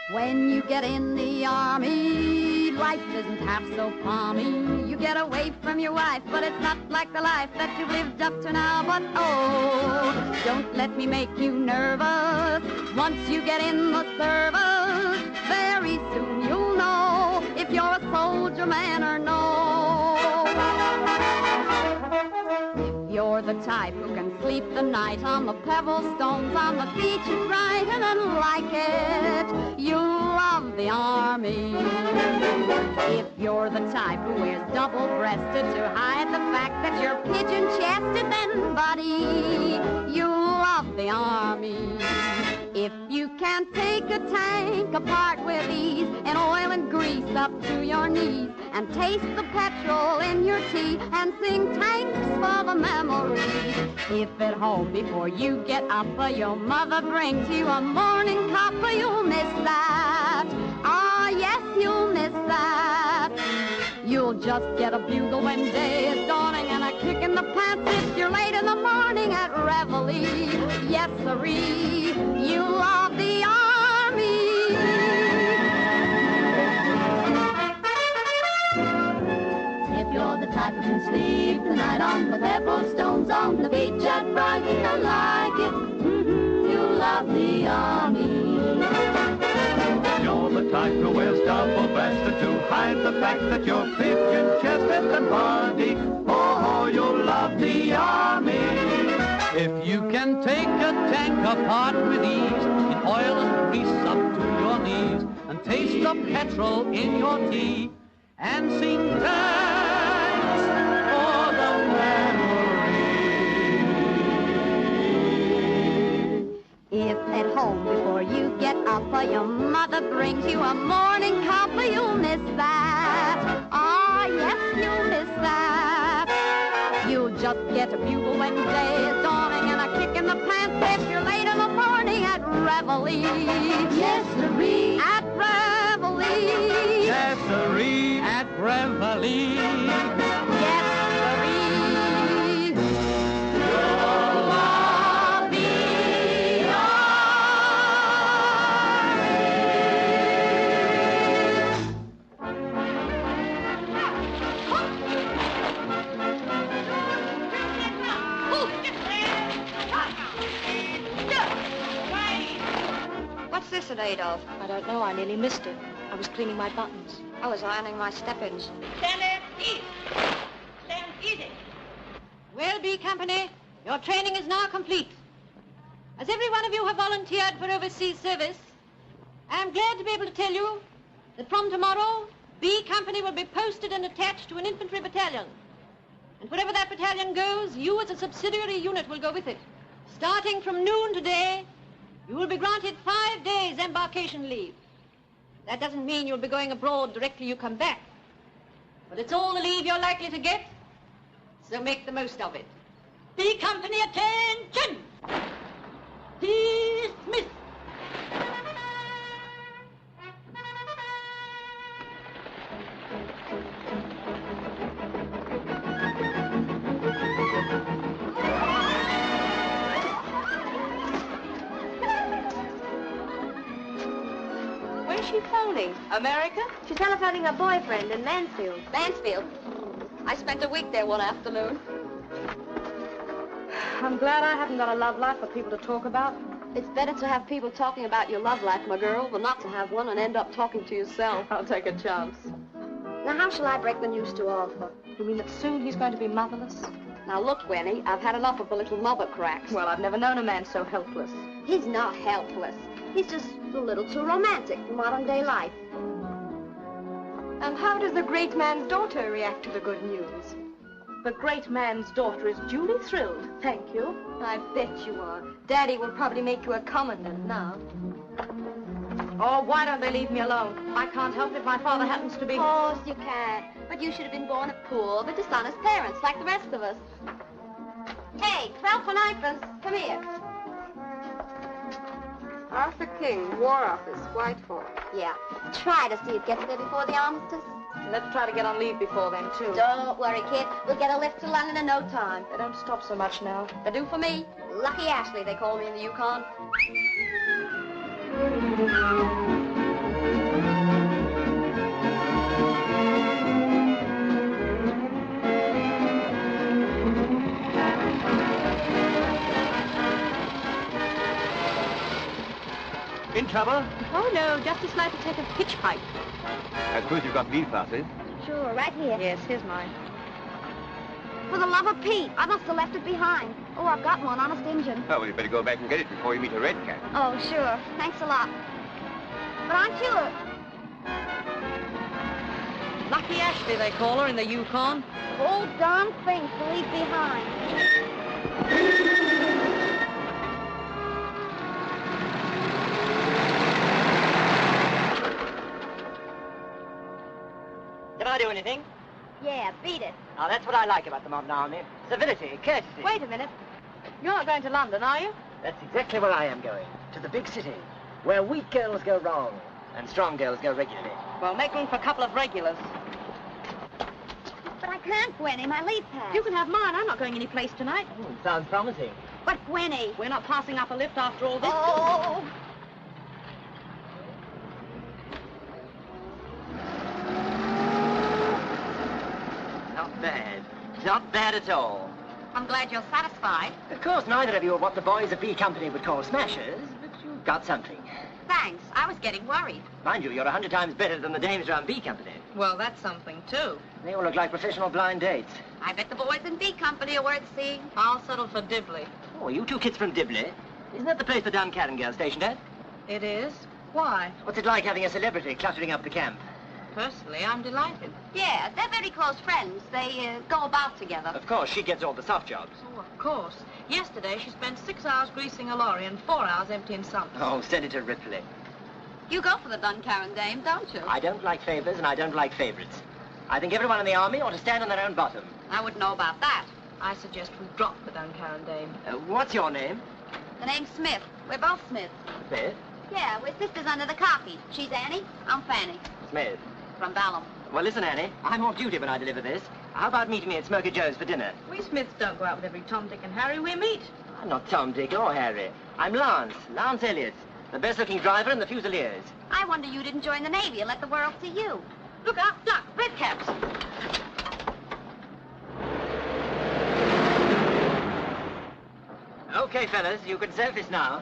When you get in the army, life isn't half so palmy. You get away from your wife, but it's not like the life that you've lived up to now. But oh, don't let me make you nervous. Once you get in the service, very soon you'll know if you're a soldier man or no. You're the type who can sleep the night on the pebble stones on the beach at Brighton and like it. You love the army. If you're the type who wears double-breasted to hide the fact that you're pigeon-chested, then, buddy, you love the army. If you can't take a tank apart with ease and oil and grease up to your knees and taste the petrol in your tea and sing thanks for the memories. If at home before you get up your mother brings you a morning cuppa, you'll miss that. Ah, yes, you'll miss that. You'll just get a bugle when day is dawning and a kick in the pants if you're late in the morning at reveille. Yes, sirree, you love the army. If you're the type who can sleep the night on the pebble stones on the beach at Brighton, I like it. You love the army. You're the type who wears double-breasted to hide the fact that you're pigeon-chested and body. Oh, you'll love the army. If you can take a tank apart with ease, in oil and grease up to your knees, and taste the petrol in your tea, and sing thanks for the memory. If at home before you get up your mother brings you a morning cuppa, you'll miss that. Ah, yes, you'll miss that. You'll just get a bugle when day is dawning and a kick in the pants if you're late in the morning at reveille. Yes, sirree, at reveille. Yes, sirree, at reveille. Yes, sirree. You'll love the What's this in aid of? I don't know. I nearly missed it. I was cleaning my buttons. I was ironing my step-ins. Stand there, easy. Stand easy. Well, B Company, your training is now complete. As every one of you have volunteered for overseas service, I am glad to be able to tell you that from tomorrow, B Company will be posted and attached to an infantry battalion. And wherever that battalion goes, you as a subsidiary unit will go with it. Starting from noon today, you will be granted 5 days embarkation leave. That doesn't mean you'll be going abroad directly you come back. But it's all the leave you're likely to get, so make the most of it. B Company, attention! Dismiss! she phoning? America? She's telephoning her boyfriend in Mansfield. Mansfield. I spent a week there one afternoon. I'm glad I haven't got a love life for people to talk about. It's better to have people talking about your love life, my girl, than not to have one and end up talking to yourself. I'll take a chance. Now, how shall I break the news to Arthur? You mean that soon he's going to be motherless? Now, look, Gwenny, I've had enough of the little mother cracks. Well, I've never known a man so helpless. He's not helpless. He's just a little too romantic for modern-day life. And how does the great man's daughter react to the good news? The great man's daughter is duly thrilled, thank you. I bet you are. Daddy will probably make you a commandant now. Oh, why don't they leave me alone? I can't help it if my father happens to be... Of course you can. But you should have been born of poor but dishonest parents, like the rest of us. Hey, 12 for ninepence. Come here. Arthur King, War Office, Whitehall. Yeah. Try to see it gets there before the armistice. Let's try to get on leave before then, too. Don't worry, kid. We'll get a lift to London in no time. They don't stop so much now. They do for me. Lucky Ashley, they call me in the Yukon. In trouble? Oh, no, just decided to take a hitchhike. I suppose you've got leave passes. Sure, right here. Yes, here's mine. For the love of Pete, I must have left it behind. Oh, I've got one, honest Injun. Oh, well, you better go back and get it before you meet a red cat. Oh, sure. Thanks a lot. But aren't you a... Lucky Ashley, they call her in the Yukon. old darn thing to leave behind? Did I do anything? Yeah, beat it. Now, that's what I like about the modern army. Civility, courtesy. Wait a minute. You're not going to London, are you? That's exactly where I am going. To the big city, where weak girls go wrong and strong girls go regularly. Well, make room for a couple of regulars. But I can't, Gwenny. My leave pass. You can have mine. I'm not going any place tonight. Sounds promising. But, Gwenny... We're not passing up a lift after all this. Oh! Not bad. Not bad at all. I'm glad you're satisfied. Of course, neither of you are what the boys of B Company would call smashers, but you've got something. Thanks. I was getting worried. Mind you, you're 100 times better than the dames around B Company. Well, that's something, too. They all look like professional blind dates. I bet the boys in B Company are worth seeing. I'll settle for Dibley. Oh, you two kids from Dibley? Isn't that the place the Duncannon girl's stationed at? It is? Why? What's it like having a celebrity cluttering up the camp? Personally, I'm delighted. Yeah, they're very close friends. They go about together. Of course, she gets all the soft jobs. Oh, of course. Yesterday, she spent 6 hours greasing a lorry and 4 hours emptying sumps. Oh, Senator Ripley. You go for the Duncannon dame, don't you? I don't like favors and I don't like favorites. I think everyone in the army ought to stand on their own bottom. I wouldn't know about that. I suggest we drop the Duncannon dame. What's your name? The name's Smith. We're both Smiths. Smith? Yeah, we're sisters under the coffee. She's Annie, I'm Fanny. Smith. From Balham. Well, listen, Annie, I'm off duty when I deliver this. How about meeting me at Smoky Joe's for dinner? We Smiths don't go out with every Tom, Dick, and Harry. We meet. I'm not Tom, Dick, or Harry. I'm Lance Elliott, the best-looking driver in the Fusiliers. I wonder you didn't join the Navy and let the world see you. Look out, duck, red caps. Okay, fellas, you can surface now.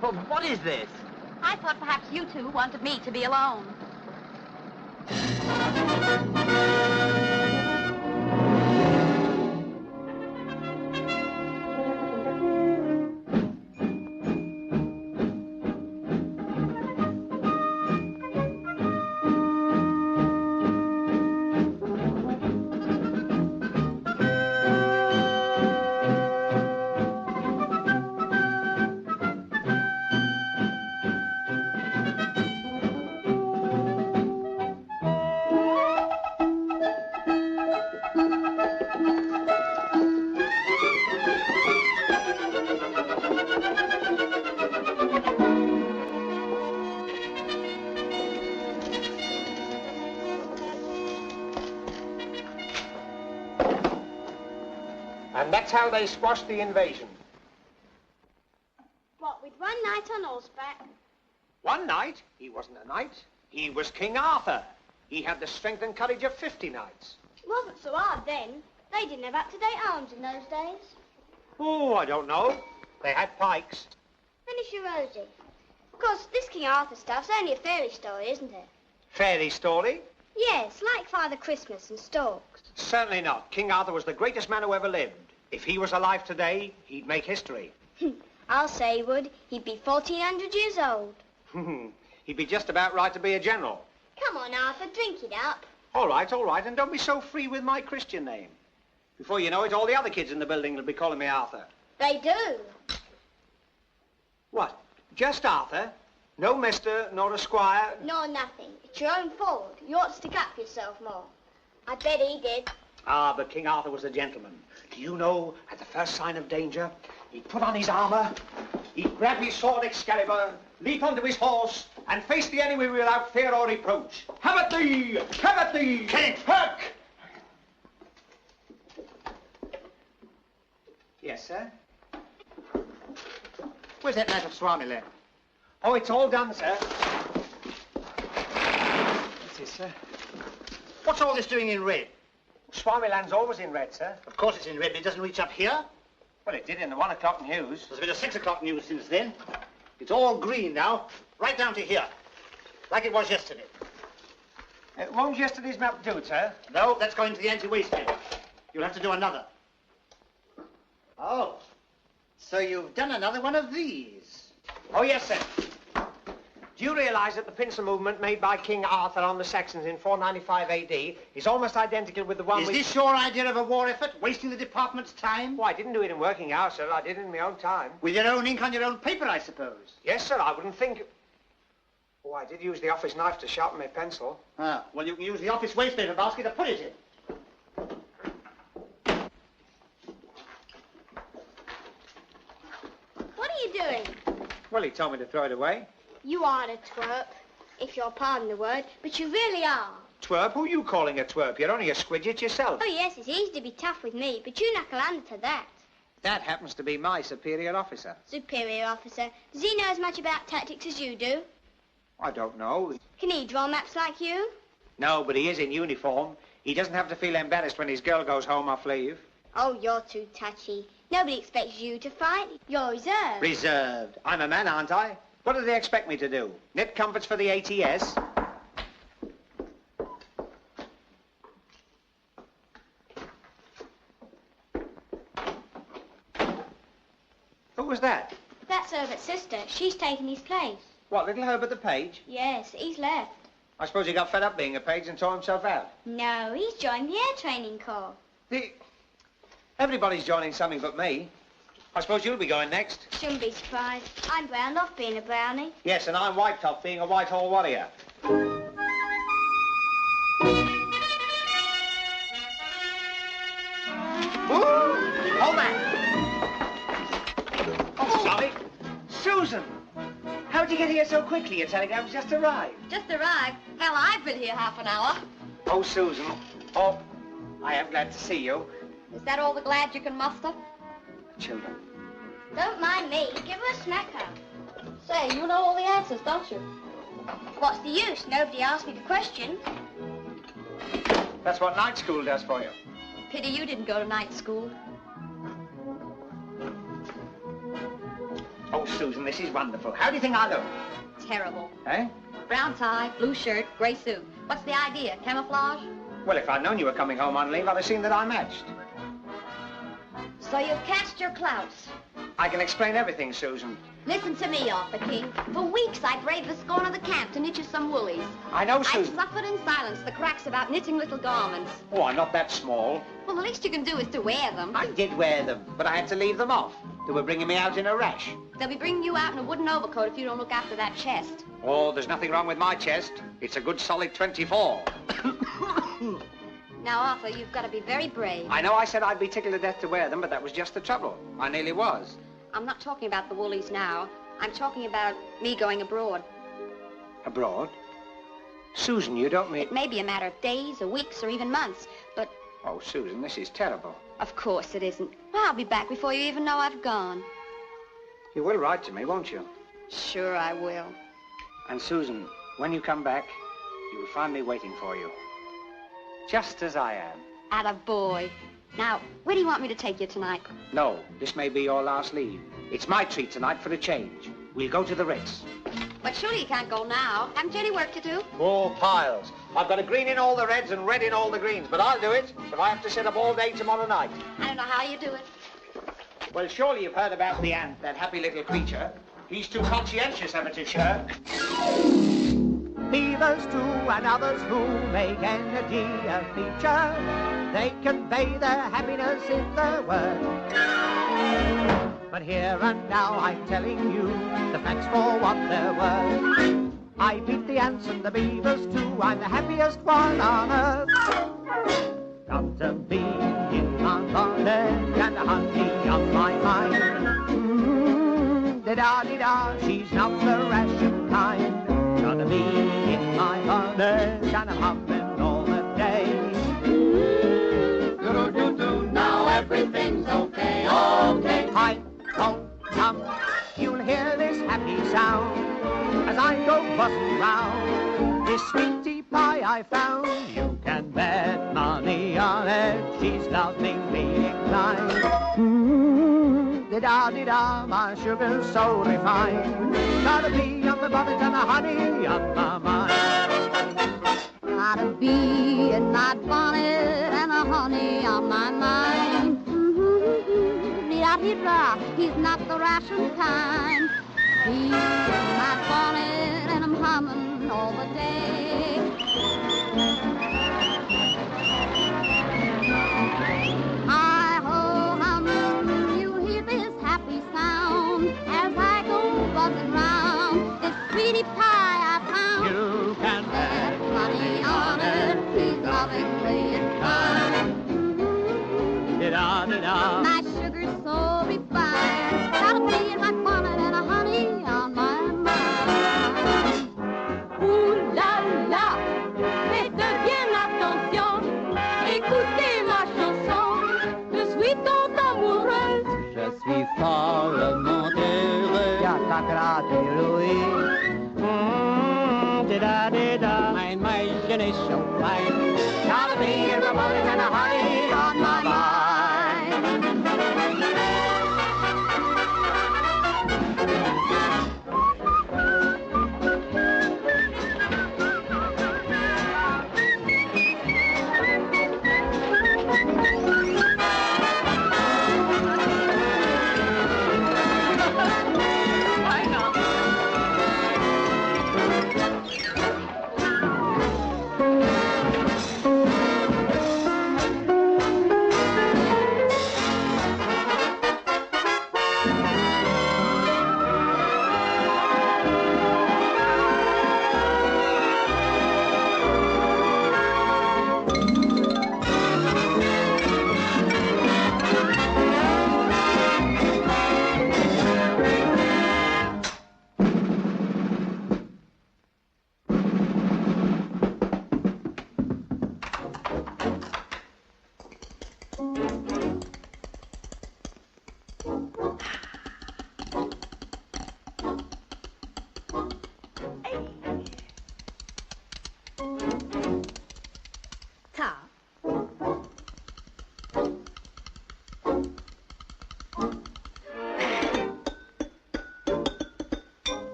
Well, what is this? I thought perhaps you two wanted me to be alone. And that's how they squashed the invasion. What What, with one night on horseback? One night? He wasn't a knight. He was King Arthur. He had the strength and courage of 50 knights. It wasn't so hard then. They didn't have up-to-date arms in those days. Oh, I don't know. They had pikes. Finish your rosy. Of course, this King Arthur stuff's only a fairy story, isn't it? Fairy story? Yes, like Father Christmas and Storks. Certainly not. King Arthur was the greatest man who ever lived. If he was alive today, he'd make history. I'll say he would. He'd be 1,400 years old. He'd be just about right to be a general. Come on, Arthur, drink it up. All right, and don't be so free with my Christian name. Before you know it, all the other kids in the building will be calling me Arthur. They do. What? Just Arthur? No mister, nor a squire? No, nothing. It's your own fault. You ought to stick up for yourself more. I bet he did. Ah, but King Arthur was a gentleman. Do you know, at the first sign of danger, he'd put on his armor, he'd grab his sword Excalibur, leap onto his horse, and face the enemy without fear or reproach. Have at thee! Have at thee! Keep back! Yes, sir? Where's that knight of Swami left? Oh, it's all done, sir. That's it, sir. What's all this doing in red? Swamiland's always in red, sir. Of course it's in red, but it doesn't reach up here. Well, it did in the 1 o'clock news. There's been a 6 o'clock news since then. It's all green now, right down to here, like it was yesterday. Won't yesterday's map do it, sir? No, that's going to the anti-waste bin. You'll have to do another. Oh, so you've done another one of these? Oh, yes, sir. Do you realize that the pincer movement made by King Arthur on the Saxons in 495 AD is almost identical with the one Is this your idea of a war effort, wasting the department's time? Well, I didn't do it in working hours, sir. I did it in my own time. With your own ink on your own paper, I suppose? Yes, sir. I wouldn't think... Oh, I did use the office knife to sharpen my pencil. Ah, well, you can use the office waste paper basket to put it in. What are you doing? Well, he told me to throw it away. You aren't a twerp, if you'll pardon the word, but you really are. Twerp? Who are you calling a twerp? You're only a squidget yourself. Oh, yes, it's easy to be tough with me, but you knuckle under to that. That happens to be my superior officer. Superior officer. Does he know as much about tactics as you do? I don't know. Can he draw maps like you? No, but he is in uniform. He doesn't have to feel embarrassed when his girl goes home off leave. Oh, you're too touchy. Nobody expects you to fight. You're reserved. Reserved. I'm a man, aren't I? What do they expect me to do? Knit comforts for the ATS? Who was that? That's Herbert's sister. She's taken his place. What, little Herbert the page? Yes, he's left. I suppose he got fed up being a page and tore himself out. No, he's joined the air training corps. Everybody's joining something but me. I suppose you'll be going next. Shouldn't be surprised. I'm browned off being a brownie. Yes, and I'm wiped off being a Whitehall warrior. Hold that! Oh, sorry. Susan! How'd you get here so quickly? Your telegram's just arrived. Just arrived? Hell, I've been here half an hour. Oh, Susan. Oh, I am glad to see you. Is that all the glad you can muster? Children. Don't mind me. Give her a smacker. Say, you know all the answers, don't you? What's the use? Nobody asked me the question. That's what night school does for you. Pity you didn't go to night school. Oh, Susan, this is wonderful. How do you think I look? Terrible. Eh? Brown tie, blue shirt, gray suit. What's the idea? Camouflage? Well, if I'd known you were coming home on leave, I'd have seen that I matched. So you've cast your clouts. I can explain everything, Susan. Listen to me, Arthur King. For weeks I braved the scorn of the camp to knit you some woolies. I know, Susan. I suffered in silence the cracks about knitting little garments. Oh, I'm not that small. Well, the least you can do is to wear them. I did wear them, but I had to leave them off. They were bringing me out in a rash. They'll be bringing you out in a wooden overcoat if you don't look after that chest. Oh, there's nothing wrong with my chest. It's a good solid 24. Now, Arthur, you've got to be very brave. I know I said I'd be tickled to death to wear them, but that was just the trouble. I nearly was. I'm not talking about the woolies now. I'm talking about me going abroad. Abroad? Susan, you don't mean... It may be a matter of days or weeks or even months, but... Oh, Susan, this is terrible. Of course it isn't. Well, I'll be back before you even know I've gone. You will write to me, won't you? Sure I will. And Susan, when you come back, you will find me waiting for you. Just as I am. Attaboy. Now, where do you want me to take you tonight? No, this may be your last leave. It's my treat tonight for a change. We'll go to the Ritz. But surely you can't go now. Haven't you any work to do? Oh, piles. I've got a green in all the reds and red in all the greens, but I'll do it if I have to sit up all day tomorrow night. I don't know how you do it. Well, surely you've heard about the ant, that happy little creature. He's too conscientious ever to shirk. Beavers too and others who make energy a feature. They convey their happiness in their words. But here and now I'm telling you the facts for what they're worth. I beat the ants and the beavers too. I'm the happiest one on earth. Come to be in my bonnet and the honey on my mind. Da-da-dee-da, she's not the ration kind. Gonna be in my bonnet and I'm humming all the day. Do-do-do-do, now everything's okay, okay. Hi, ho, hum, you'll hear this happy sound as I go buzzing round. This sweetie pie I found, you can bet money on it, she's lovingly inclined. Da-da-dee-da, my sugar's so refined. Gotta be on the bonnet and the honey on my mind. Gotta be in that bonnet and the honey on my mind. Dee-da-dee-da, he's not the ration kind. He's in that bonnet and I'm humming all the day. Hi-ho, hum, you hear this happy sound as I go buzzing round. This sweetie pie I found. You can bet money on it, he's lovingly inclined. Da-da-da-da. My sugar's so refined. Gotta be in my bonnet and a honey on my mind. Ooh la la, faites bien attention. Écoutez ma chanson. Je suis tant amoureuse. Je suis follement heureux. Ja, da-da-da-da. Mein Mädchen ist so fein. Gotta be in my bonnet and the honey on my mind.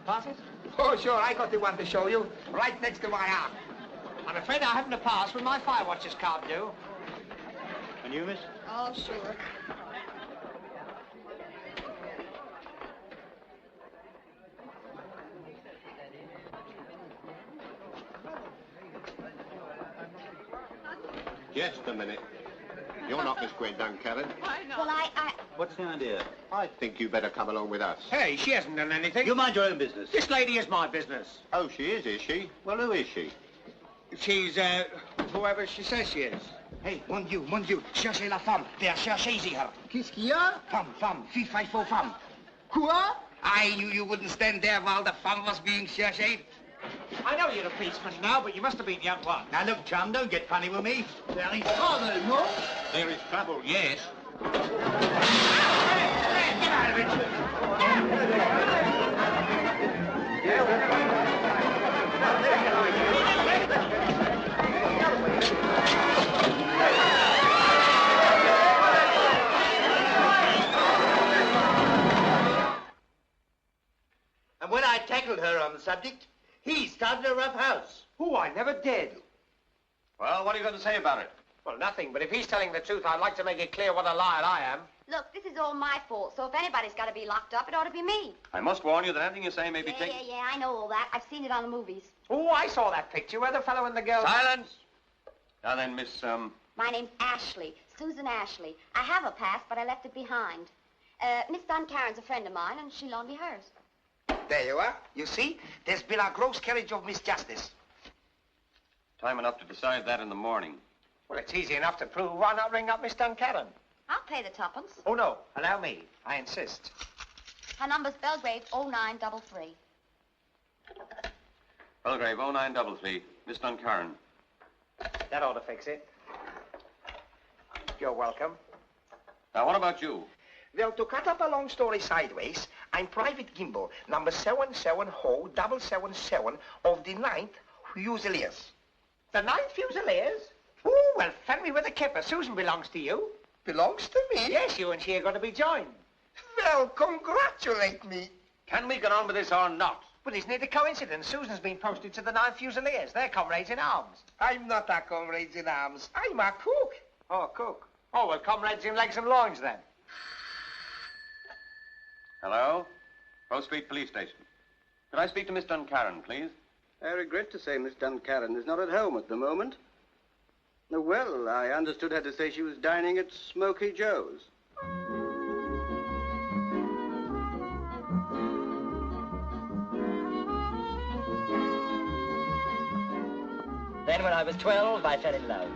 Passes? Oh, sure, I got the one to show you. Right next to my arm. I'm afraid I haven't a pass with my fire watcher's card due. And you, miss? Oh, sure. Just a minute. You're not Miss Gwen Duncannon. I know. Well, I... What's the idea? I think you better come along with us. Hey, she hasn't done anything. You mind your own business. This lady is my business. Oh, she is she? Well, who is she? She's, whoever she says she is. Hey, mon Dieu, cherchez la femme. There, cherchez-y her. Qu'est-ce qu'il y a? Femme, fille, fight for femme. Quoi? I knew you wouldn't stand there while the femme was being cherched. I know you're a policeman now, but you must have been the young one. Now, look, chum, don't get funny with me. There is trouble, no? There is trouble, yes. Get out of it! And when I tackled her on the subject, he started a rough house. Oh, I never did. Well, what are you going to say about it? Well, nothing, but if he's telling the truth, I'd like to make it clear what a liar I am. Look, this is all my fault, so if anybody's got to be locked up, it ought to be me. I must warn you that anything you say may be taken... Yeah, I know all that. I've seen it on the movies. Oh, I saw that picture where the fellow and the girl... Silence! Now then, Miss, My name's Ashley, Susan Ashley. I have a pass, but I left it behind. Miss Duncarron's a friend of mine, and she loaned me hers. There you are. You see? There's been a gross carriage of misjustice. Time enough to decide that in the morning. Well, it's easy enough to prove. Why not ring up Miss Duncannon? I'll pay the tuppence. Oh, no. Allow me. I insist. Her number's Belgrave 0933. Belgrave 0933, Miss Duncannon. That ought to fix it. You're welcome. Now, what about you? Well, to cut up a long story sideways, I'm Private Gimbal, number 770-777 of the 9th Fusiliers. The 9th Fusiliers? Oh, well, fend me with a kipper. Susan belongs to you. Belongs to me? Yes, you and she are going to be joined. Well, congratulate me. Can we get on with this or not? Well, isn't it a coincidence? Susan's been posted to the 9th Fusiliers. They're comrades in arms. I'm not a comrades in arms. I'm a cook. Oh, a cook. Oh, well, comrades in legs and loins, then. Hello? Rose Street Police Station. Could I speak to Miss Duncannon, please? I regret to say Miss Duncannon is not at home at the moment. Well, I understood her to say she was dining at Smoky Joe's. Then when I was 12, I fell in love.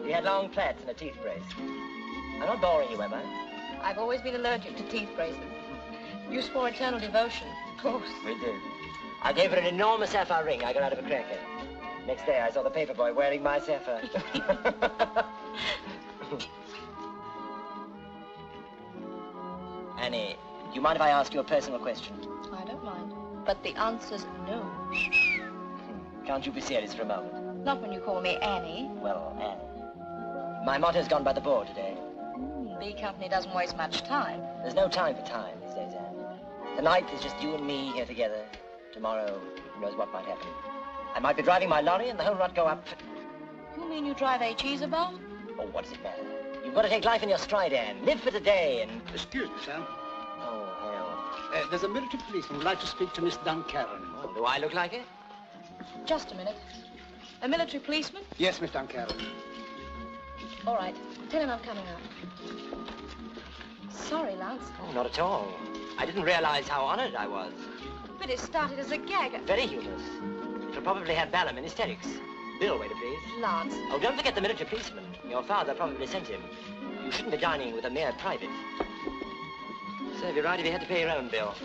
He had long plaits and a teeth brace. I'm not boring you, am I? I've always been allergic to teeth braces. You swore eternal devotion. Of course. We did. I gave her an enormous sapphire ring I got out of a cracker. Next day, I saw the paper boy wearing my sapphire. Annie, do you mind if I ask you a personal question? I don't mind. But the answer's no. Can't you be serious for a moment? Not when you call me Annie. Well, Annie. My motto's gone by the board today. B Company doesn't waste much time. There's no time for time these days, Anne. Tonight is just you and me here together. Tomorrow, who knows what might happen. I might be driving my lorry and the whole lot go up. You mean you drive HEs about? Oh, what does it matter? You've got to take life in your stride, Anne. Live for today and... Excuse me, Sam. Oh, hell. There's a military policeman who'd like to speak to Miss Duncannon. Oh, do I look like it? Just a minute. A military policeman? Yes, Miss Duncannon. All right. Tell him I'm coming up. Sorry, Lance. Oh, not at all. I didn't realize how honored I was. But it started as a gag. Very humorous. It'll probably have Ballum in hysterics. Bill, waiter, please. Lance. Oh, don't forget the military policeman. Your father probably sent him. You shouldn't be dining with a mere private. Serve you right if you had to pay your own bill.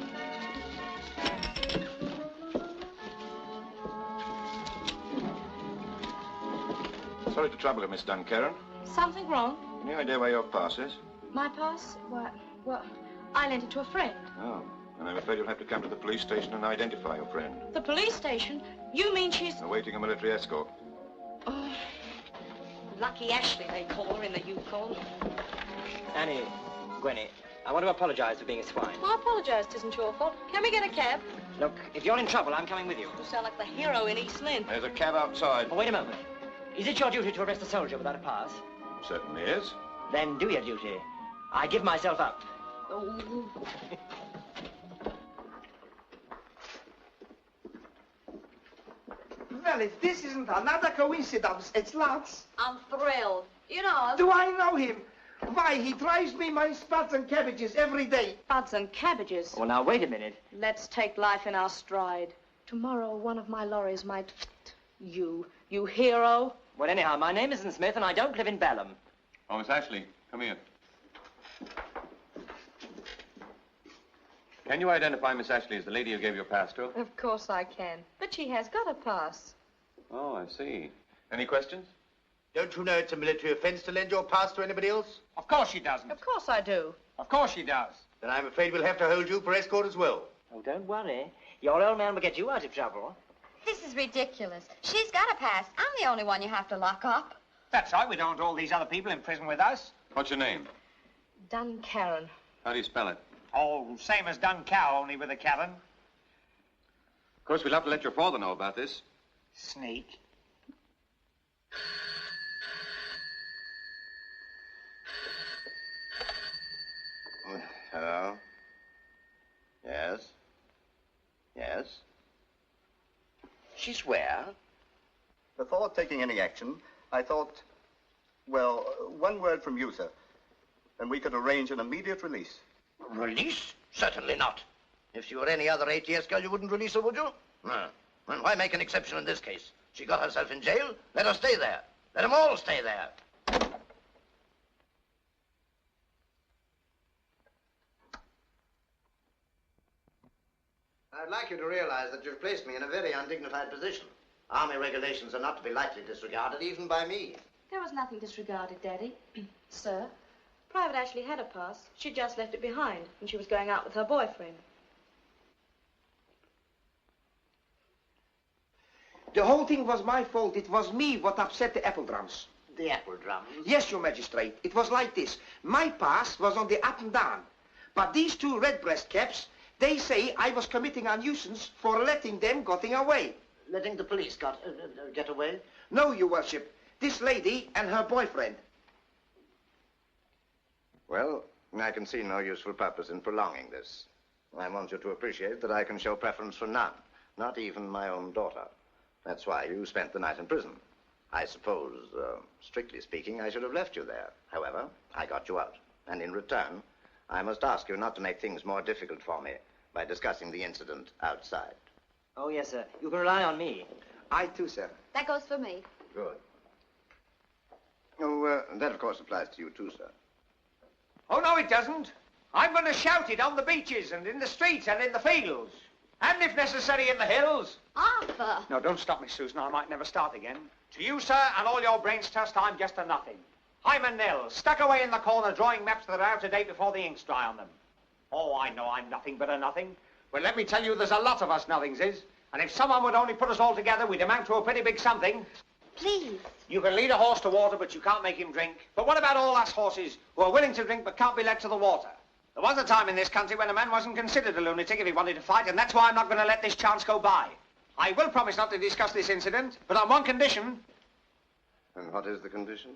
Sorry to trouble you, Miss Duncannon. Something wrong? Any idea where your pass is? My pass? Well, I lent it to a friend. Oh, and I'm afraid you'll have to come to the police station and identify your friend. The police station? You mean she's... Awaiting a military escort. Oh, Lucky Ashley, they call her in the Yukon. Annie, Gwenny, I want to apologize for being a swine. I apologize. It isn't your fault. Can we get a cab? Look, if you're in trouble, I'm coming with you. You sound like the hero in East Lynne. There's a cab outside. Oh, wait a moment. Is it your duty to arrest a soldier without a pass? Certainly is. Then do your duty. I give myself up. Oh. Well, if this isn't another coincidence, it's Lance. I'm thrilled. You know... Do I know him? Why, he drives me my spuds and cabbages every day. Spuds and cabbages. Well, now, wait a minute. Let's take life in our stride. Tomorrow, one of my lorries might... You hero. Well, anyhow, my name isn't Smith, and I don't live in Balham. Oh, Miss Ashley, come here. Can you identify Miss Ashley as the lady who gave your pass to? Of course I can. But she has got a pass. Oh, I see. Any questions? Don't you know it's a military offense to lend your pass to anybody else? Of course she doesn't. Of course I do. Of course she does. Then I'm afraid we'll have to hold you for escort as well. Oh, don't worry. Your old man will get you out of trouble. This is ridiculous. She's got a pass. I'm the only one you have to lock up. That's right. We don't want all these other people in prison with us. What's your name? Duncannon. How do you spell it? Oh, same as Duncow, only with a Karen. Of course, we'll have to let your father know about this. Sneak. Hello? Yes? Yes? She's where? Before taking any action, I thought, well, one word from you, sir, and we could arrange an immediate release. Release? Certainly not. If she were any other ATS girl, you wouldn't release her, would you? No. And why make an exception in this case? She got herself in jail. Let her stay there. Let them all stay there. I'd like you to realize that you've placed me in a very undignified position. Army regulations are not to be lightly disregarded, even by me. There was nothing disregarded, Daddy. Sir, Private Ashley had a pass. She'd just left it behind, and she was going out with her boyfriend. The whole thing was my fault. It was me what upset the apple drums. The apple drums? Yes, Your Magistrate. It was like this. My pass was on the up and down. But these two redbreast caps, they say I was committing a nuisance for letting them getting away. Letting the police get away? No, Your Worship. This lady and her boyfriend. Well, I can see no useful purpose in prolonging this. I want you to appreciate that I can show preference for none, not even my own daughter. That's why you spent the night in prison. I suppose, strictly speaking, I should have left you there. However, I got you out. And in return, I must ask you not to make things more difficult for me by discussing the incident outside. Oh, yes, sir. You can rely on me. I too, sir. That goes for me. Good. Oh, that, of course, applies to you too, sir. Oh, no, it doesn't. I'm going to shout it on the beaches and in the streets and in the fields. And, if necessary, in the hills. Arthur! No, don't stop me, Susan. I might never start again. To you, sir, and all your brains trust, I'm just a nothing. I'm a nil, stuck away in the corner drawing maps that are out of date before the ink's dry on them. Oh, I know I'm nothing but a nothing. Well, let me tell you, there's a lot of us nothings is. And if someone would only put us all together, we'd amount to a pretty big something. Please. You can lead a horse to water, but you can't make him drink. But what about all us horses who are willing to drink but can't be led to the water? There was a time in this country when a man wasn't considered a lunatic if he wanted to fight, and that's why I'm not going to let this chance go by. I will promise not to discuss this incident, but on one condition. And what is the condition?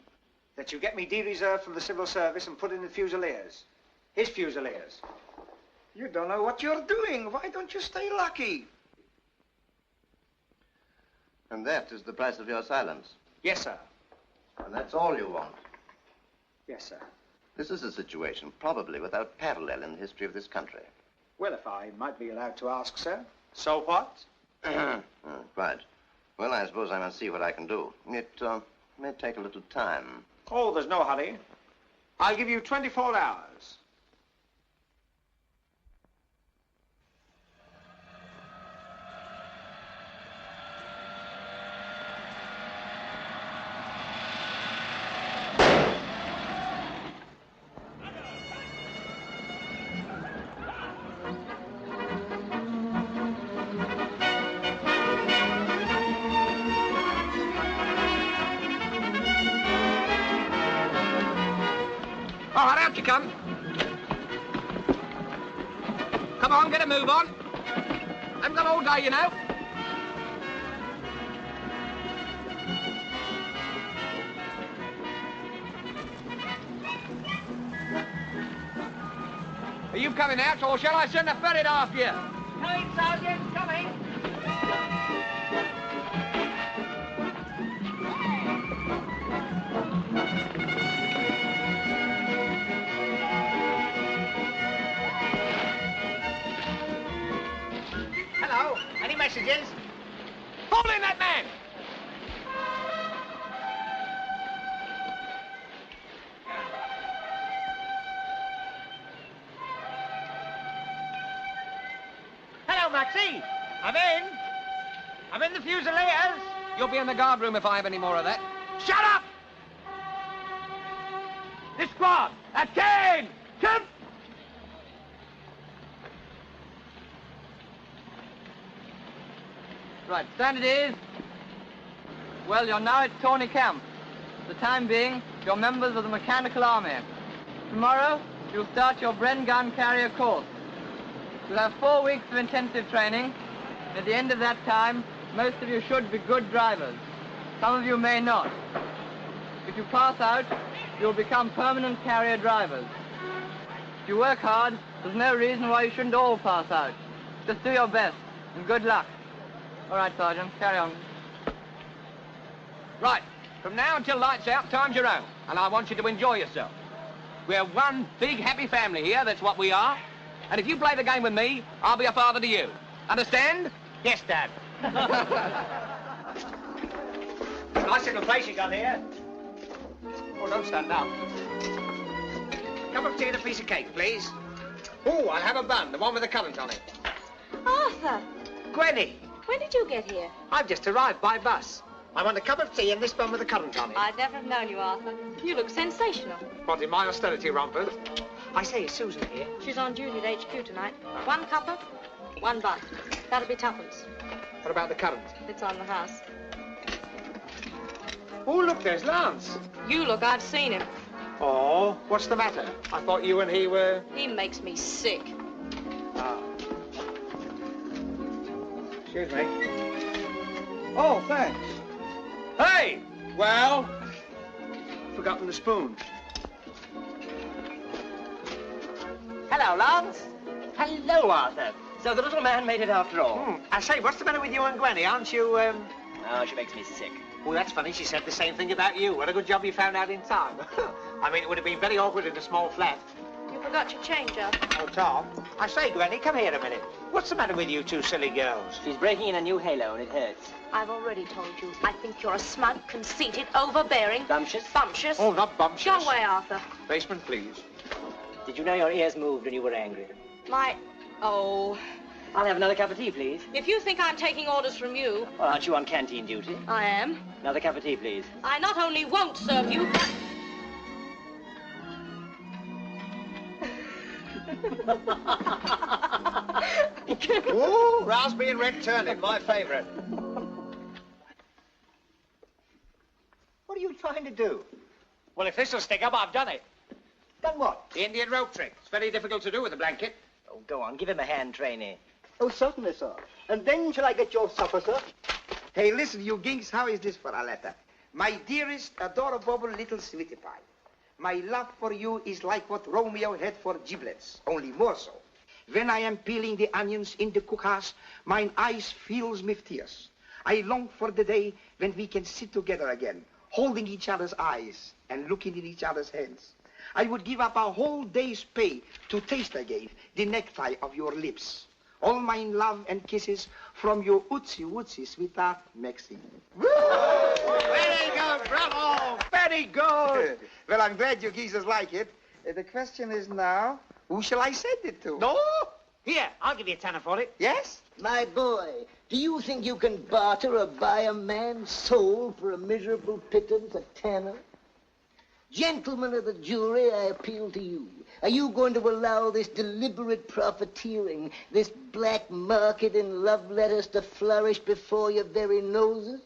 That you get me de-reserved from the civil service and put in the Fusiliers. His Fusiliers. You don't know what you're doing. Why don't you stay lucky? And that is the price of your silence? Yes, sir. And that's all you want? Yes, sir. This is a situation probably without parallel in the history of this country. Well, if I might be allowed to ask, sir. So what? Quite. Well, I suppose I must see what I can do. It may take a little time. Oh, there's no hurry. I'll give you 24 hours. All right, out you come. Come on, get a move on. I've got all day, you know. Are you coming out, or shall I send a ferret after you? Coming, Sergeant, coming. Hello, any messages? Fall in that man! Hello, Maxie. I'm in the Fusiliers. You'll be in the guard room if I have any more of that. Shut up! This squad, at 10! Come! Right, stand it is. Well, you're now at Tawny Camp. For the time being, you're members of the Mechanical Army. Tomorrow, you'll start your Bren gun carrier course. You'll have 4 weeks of intensive training. At the end of that time, most of you should be good drivers. Some of you may not. If you pass out, you'll become permanent carrier drivers. If you work hard, there's no reason why you shouldn't all pass out. Just do your best, and good luck. All right, Sergeant, carry on. Right, from now until lights out, time's your own, and I want you to enjoy yourself. We're one big happy family here, that's what we are. And if you play the game with me, I'll be a father to you. Understand? Yes, Dad. Nice little place you got here. Oh, don't stand up. Cup of tea and a piece of cake, please. Oh, I'll have a bun, the one with the currant on it. Arthur, Gwenny, when did you get here? I've just arrived by bus. I want a cup of tea and this bun with the currant on it. I'd never have known you, Arthur. You look sensational. What, in my austerity rompers? I say, is Susan here? She's on duty at HQ tonight. 1 cuppa, 1 bun. That'll be 2pence. What about the currant? It's on the house. Oh, look, there's Lance. You look, I've seen him. Oh, what's the matter? I thought you and he were... He makes me sick. Ah. Excuse me. Oh, thanks. Hey! Well? Forgotten the spoon. Hello, Lance. Hello, Arthur. So the little man made it after all. I say, what's the matter with you and Gwenny? Aren't you, Oh, she makes me sick. Well, that's funny. She said the same thing about you. What a good job you found out in time. I mean, it would have been very awkward in a small flat. You forgot your change, Arthur. Oh, Tom. I say, Gwenny, come here a minute. What's the matter with you two silly girls? She's breaking in a new halo and it hurts. I've already told you. I think you're a smug, conceited, overbearing... Bumptious? Bumptious. Oh, not bumptious. Go away, Arthur. Basement, please. Did you know your ears moved when you were angry? Oh... I'll have another cup of tea, please. If you think I'm taking orders from you... Well, aren't you on canteen duty? I am. Another cup of tea, please. I not only won't serve you, but... Ooh, raspberry and red turnip, my favourite. What are you trying to do? Well, if this'll stick up, I've done it. Done what? The Indian rope trick. It's very difficult to do with a blanket. Oh, go on, give him a hand, trainee. Oh, certainly, sir. And then shall I get your supper, sir? Hey, listen, you ginks, how is this for a letter? My dearest, adorable little sweetie pie. My love for you is like what Romeo had for giblets, only more so. When I am peeling the onions in the cookhouse, mine eyes fills with tears. I long for the day when we can sit together again, holding each other's eyes and looking in each other's hands. I would give up a whole day's pay to taste again the necktie of your lips. All mine love and kisses from your ootsy-wootsy sweetheart, Maxie. Woo! Very good, bravo! Very good! Well, I'm glad you geezers like it. The question is now, who shall I send it to? No? Here, I'll give you a tenner for it. Yes? My boy, do you think you can barter or buy a man's soul for a miserable pittance, a tanner? Gentlemen of the jury, I appeal to you. Are you going to allow this deliberate profiteering, this black market in love letters to flourish before your very noses?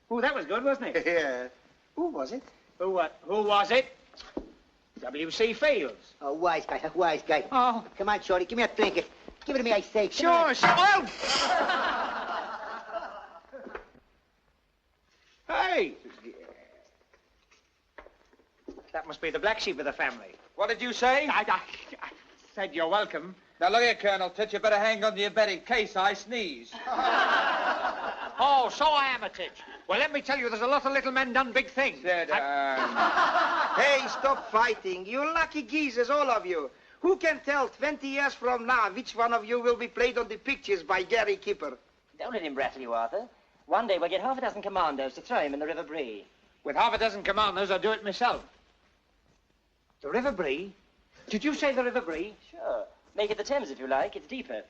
Oh, that was good, wasn't it? Yeah. Who was it? Who what? Who was it? W.C. Fields. A wise guy, a wise guy. Oh. Come on, Shorty, give me a trinket. Give it to me, I say. Sure, sure. Hey! That must be the black sheep of the family. What did you say? I said you're welcome. Now, look here, Colonel Titch, you better hang on to your bed in case I sneeze. Oh, so I am a Titch. Well, let me tell you, there's a lot of little men done big things. Hey, stop fighting. You lucky geezers, all of you. Who can tell 20 years from now which one of you will be played on the pictures by Gary Kipper? Don't let him rattle you, Arthur. One day we'll get half a dozen commandos to throw him in the River Bree. With half a dozen commandos, I'll do it myself. The River Bree? Did you say the River Bree? Sure. Make it the Thames if you like. It's deeper.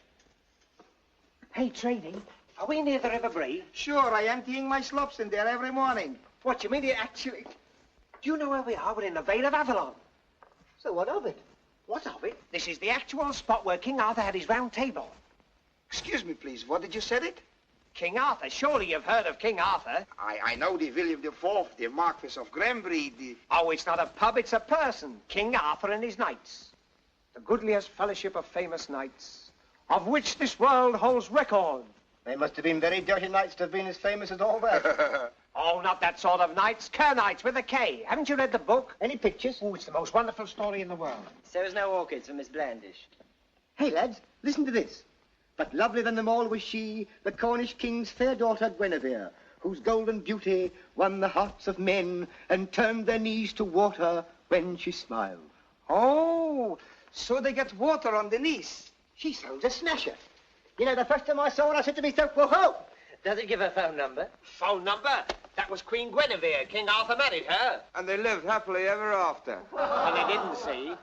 Hey, Trainee, are we near the River Bree? Sure, I am emptying my slops in there every morning. What, you mean it actually... Do you know where we are? We're in the Vale of Avalon. So what of it? What of it? This is the actual spot where King Arthur had his round table. Excuse me, please. What did you say it? King Arthur. Surely you've heard of King Arthur. I know the William IV, the Marquis of Granbury, the... Oh, it's not a pub, it's a person. King Arthur and his knights. The goodliest fellowship of famous knights, of which this world holds record. They must have been very dirty knights to have been as famous as all that. Oh, not that sort of knights. Kerr-knights with a K. Haven't you read the book? Any pictures? Oh, it's the most wonderful story in the world. So is no orchids for Miss Blandish. Hey, lads, listen to this. But lovelier than them all was she, the Cornish king's fair daughter Guinevere, whose golden beauty won the hearts of men and turned their knees to water when she smiled. Oh, so they get water on the knees. She sounds a smasher. You know, the first time I saw her, I said to myself, whoa-ho! Does it give her phone number? Phone number? That was Queen Guinevere. King Arthur married her. And they lived happily ever after. And they didn't, see,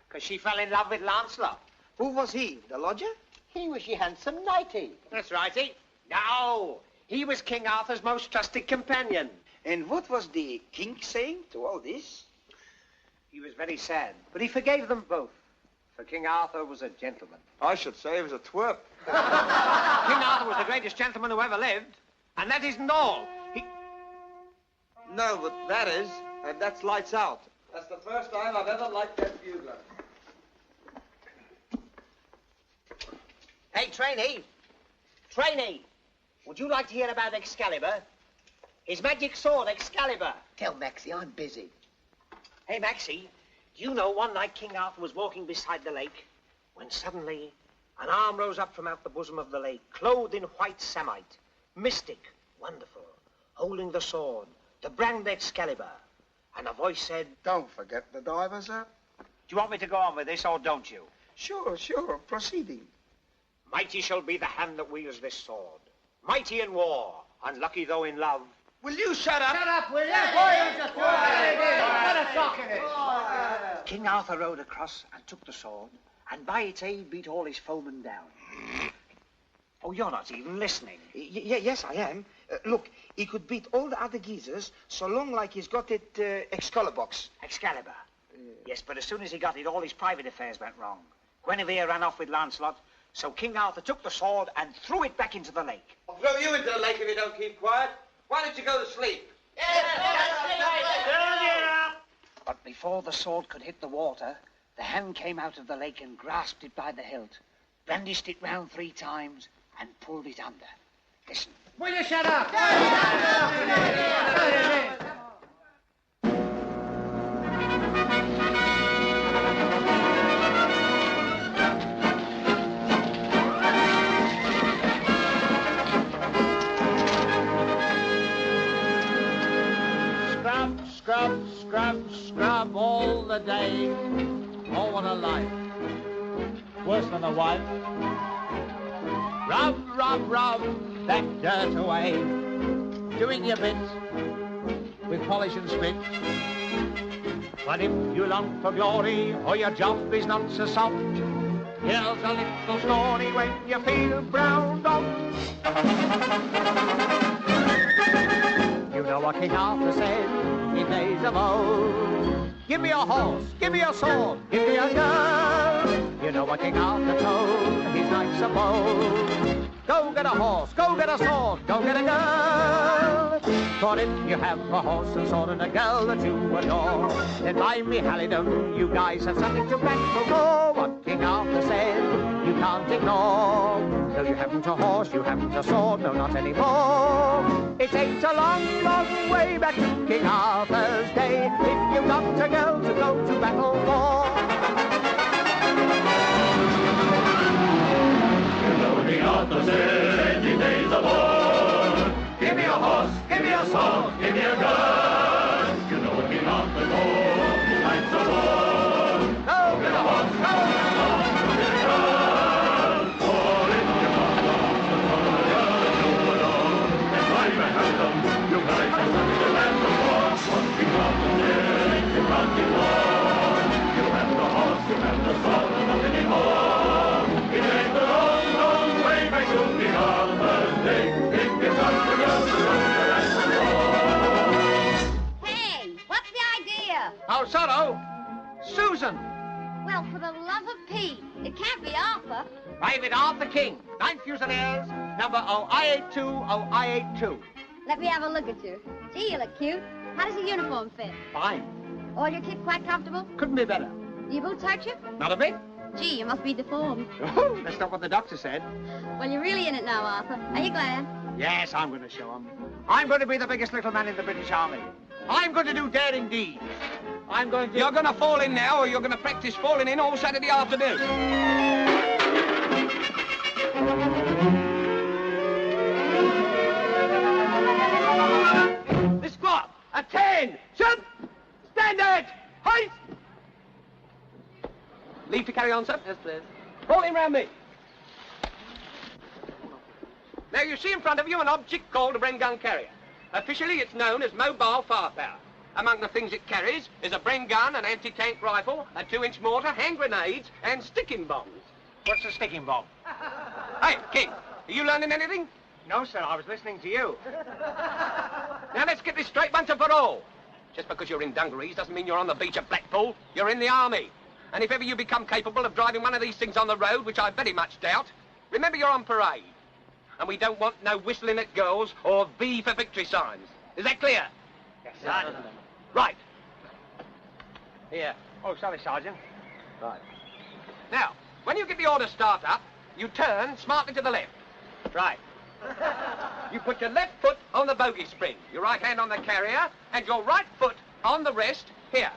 because she fell in love with Lancelot. Who was he, the lodger? He was your handsome knighty. That's righty. No, he was King Arthur's most trusted companion. And what was the king saying to all this? He was very sad, but he forgave them both. For King Arthur was a gentleman. I should say he was a twerp. King Arthur was the greatest gentleman who ever lived. And that isn't all. No, but that is, and that's lights out. That's the first time I've ever liked that bugler. Hey, Trainee. Trainee, would you like to hear about Excalibur? His magic sword, Excalibur. Tell Maxie, I'm busy. Hey, Maxie, do you know one night King Arthur was walking beside the lake when suddenly an arm rose up from out the bosom of the lake, clothed in white samite, mystic, wonderful, holding the sword, the brand Excalibur. And a voice said, "Don't forget the divers up." Do you want me to go on with this, or don't you? Sure, proceeding. Mighty shall be the hand that wields this sword. Mighty in war, unlucky though in love. Will you shut up? Shut up, will you? Boy, just let us talk in it. King Arthur rode across and took the sword, and by its aid beat all his foemen down. Oh, you're not even listening. Yes, I am. Look, he could beat all the other geezers so long like he's got it Excalibur. Excalibur. Yes, but as soon as he got it, all his private affairs went wrong. Guinevere ran off with Lancelot, so King Arthur took the sword and threw it back into the lake. I'll throw you into the lake if you don't keep quiet. Why don't you go to sleep? But before the sword could hit the water, the hand came out of the lake and grasped it by the hilt, brandished it round 3 times, and pulled it under. Listen. Will you shut up? Scrub all the day. Oh, what a life. Worse than a wife. Rub that dirt away. Doing your bit with polish and spit. But if you long for glory or your job is not so soft, here's a little story when you feel browned off. You know what King Arthur said in days of old. Give me a horse, give me a sword, give me a girl. You know what King Arthur told his knights of old. go get a horse, go get a sword, go get a girl. For if you have a horse and sword and a girl that you adore, then by me hallidom, you guys have something to battle for. What King Arthur said, you can't ignore. Though you haven't a horse, you haven't a sword, no, not anymore. It takes a long, long way back to King Arthur's day if you've got a girl to go to battle for. King Arthur said in days of old, give me a horse, give me a sword, give me a gun. You know what King Arthur told his knights of old. Go get a horse, go get a sword, go get a gun. For if you want a horse and sword and a gun, you alone, and by my handsome, you guys have something to battle for. What King Arthur said, you can't ignore. You have the horse, you have the sword, and not anymore. It ain't the long, long way back to King Arthur's day. If you got to go to the Hey, what's the idea? Oh, Sorrow! Susan! Well, for the love of Pete, it can't be Arthur. Private Arthur King, 9th Fusiliers, number OI82. Let me have a look at you. Gee, you look cute. How does your uniform fit? Fine. All your kit quite comfortable? Couldn't be better. Do your boots hurt you? Not a bit. Gee, you must be deformed. Oh, that's not what the doctor said. Well, you're really in it now, Arthur. Are you glad? Yes, I'm going to show him. I'm going to be the biggest little man in the British Army. I'm going to do daring deeds. I'm going to... You're going to fall in now, or you're going to practice falling in all Saturday afternoon. The squat, a 10, jump, standard, hoist. Leave to carry on, sir? Yes, please. Fall in round me. Now, you see in front of you an object called a Bren gun carrier. Officially, it's known as mobile firepower. Among the things it carries is a Bren gun, an anti-tank rifle, a 2-inch mortar, hand grenades, and sticking bombs. What's a sticking bomb? Hey, King, are you learning anything? No, sir, I was listening to you. Now, let's get this straight once and for all. Just because you're in dungarees doesn't mean you're on the beach at Blackpool. You're in the army. And if ever you become capable of driving one of these things on the road, which I very much doubt, remember you're on parade. And we don't want no whistling at girls or V for victory signs. Is that clear? Yes, sir. Right. Here. Oh, sorry, Sergeant. Right. Now, when you get the order start up, you turn smartly to the left. Right. You put your left foot on the bogey spring, your right hand on the carrier, and your right foot on the rest here.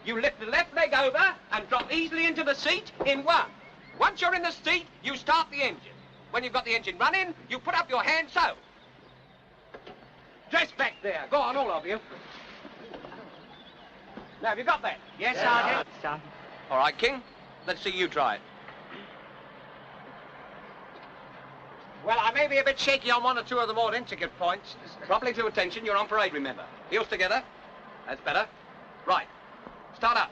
You lift the left leg over and drop easily into the seat in 1. Once you're in the seat, you start the engine. When you've got the engine running, you put up your hand so. Dress back there. Go on, all of you. Now, have you got that? Yes, Sergeant. Sergeant. All right, King. Let's see you try it. Well, I may be a bit shaky on 1 or 2 of the more intricate points. Properly to attention, you're on parade, remember. Heels together. That's better. Right. Start up.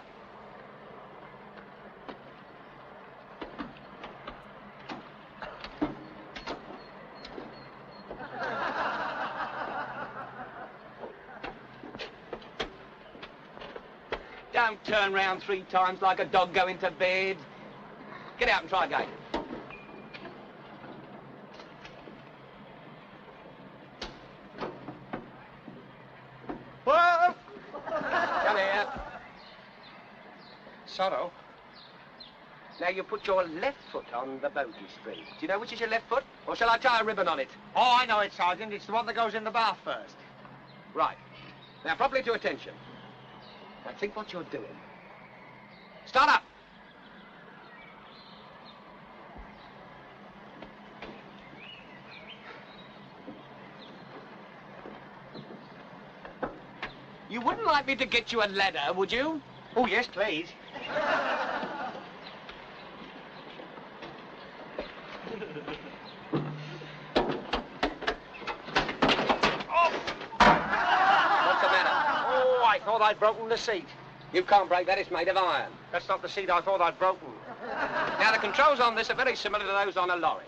Don't turn round 3 times like a dog going to bed. Get out and try again. Whoa! Come here. Sorrow. Now you put your left foot on the bogey spring. Do you know which is your left foot? Or shall I tie a ribbon on it? Oh, I know it, Sergeant. It's the one that goes in the bath first. Right. Now, properly to attention. Now, think what you're doing. Start up. You wouldn't like me to get you a ladder, would you? Oh, yes, please. I thought I'd broken the seat. You can't break that, it's made of iron. That's not the seat I thought I'd broken. Now, the controls on this are very similar to those on a lorry.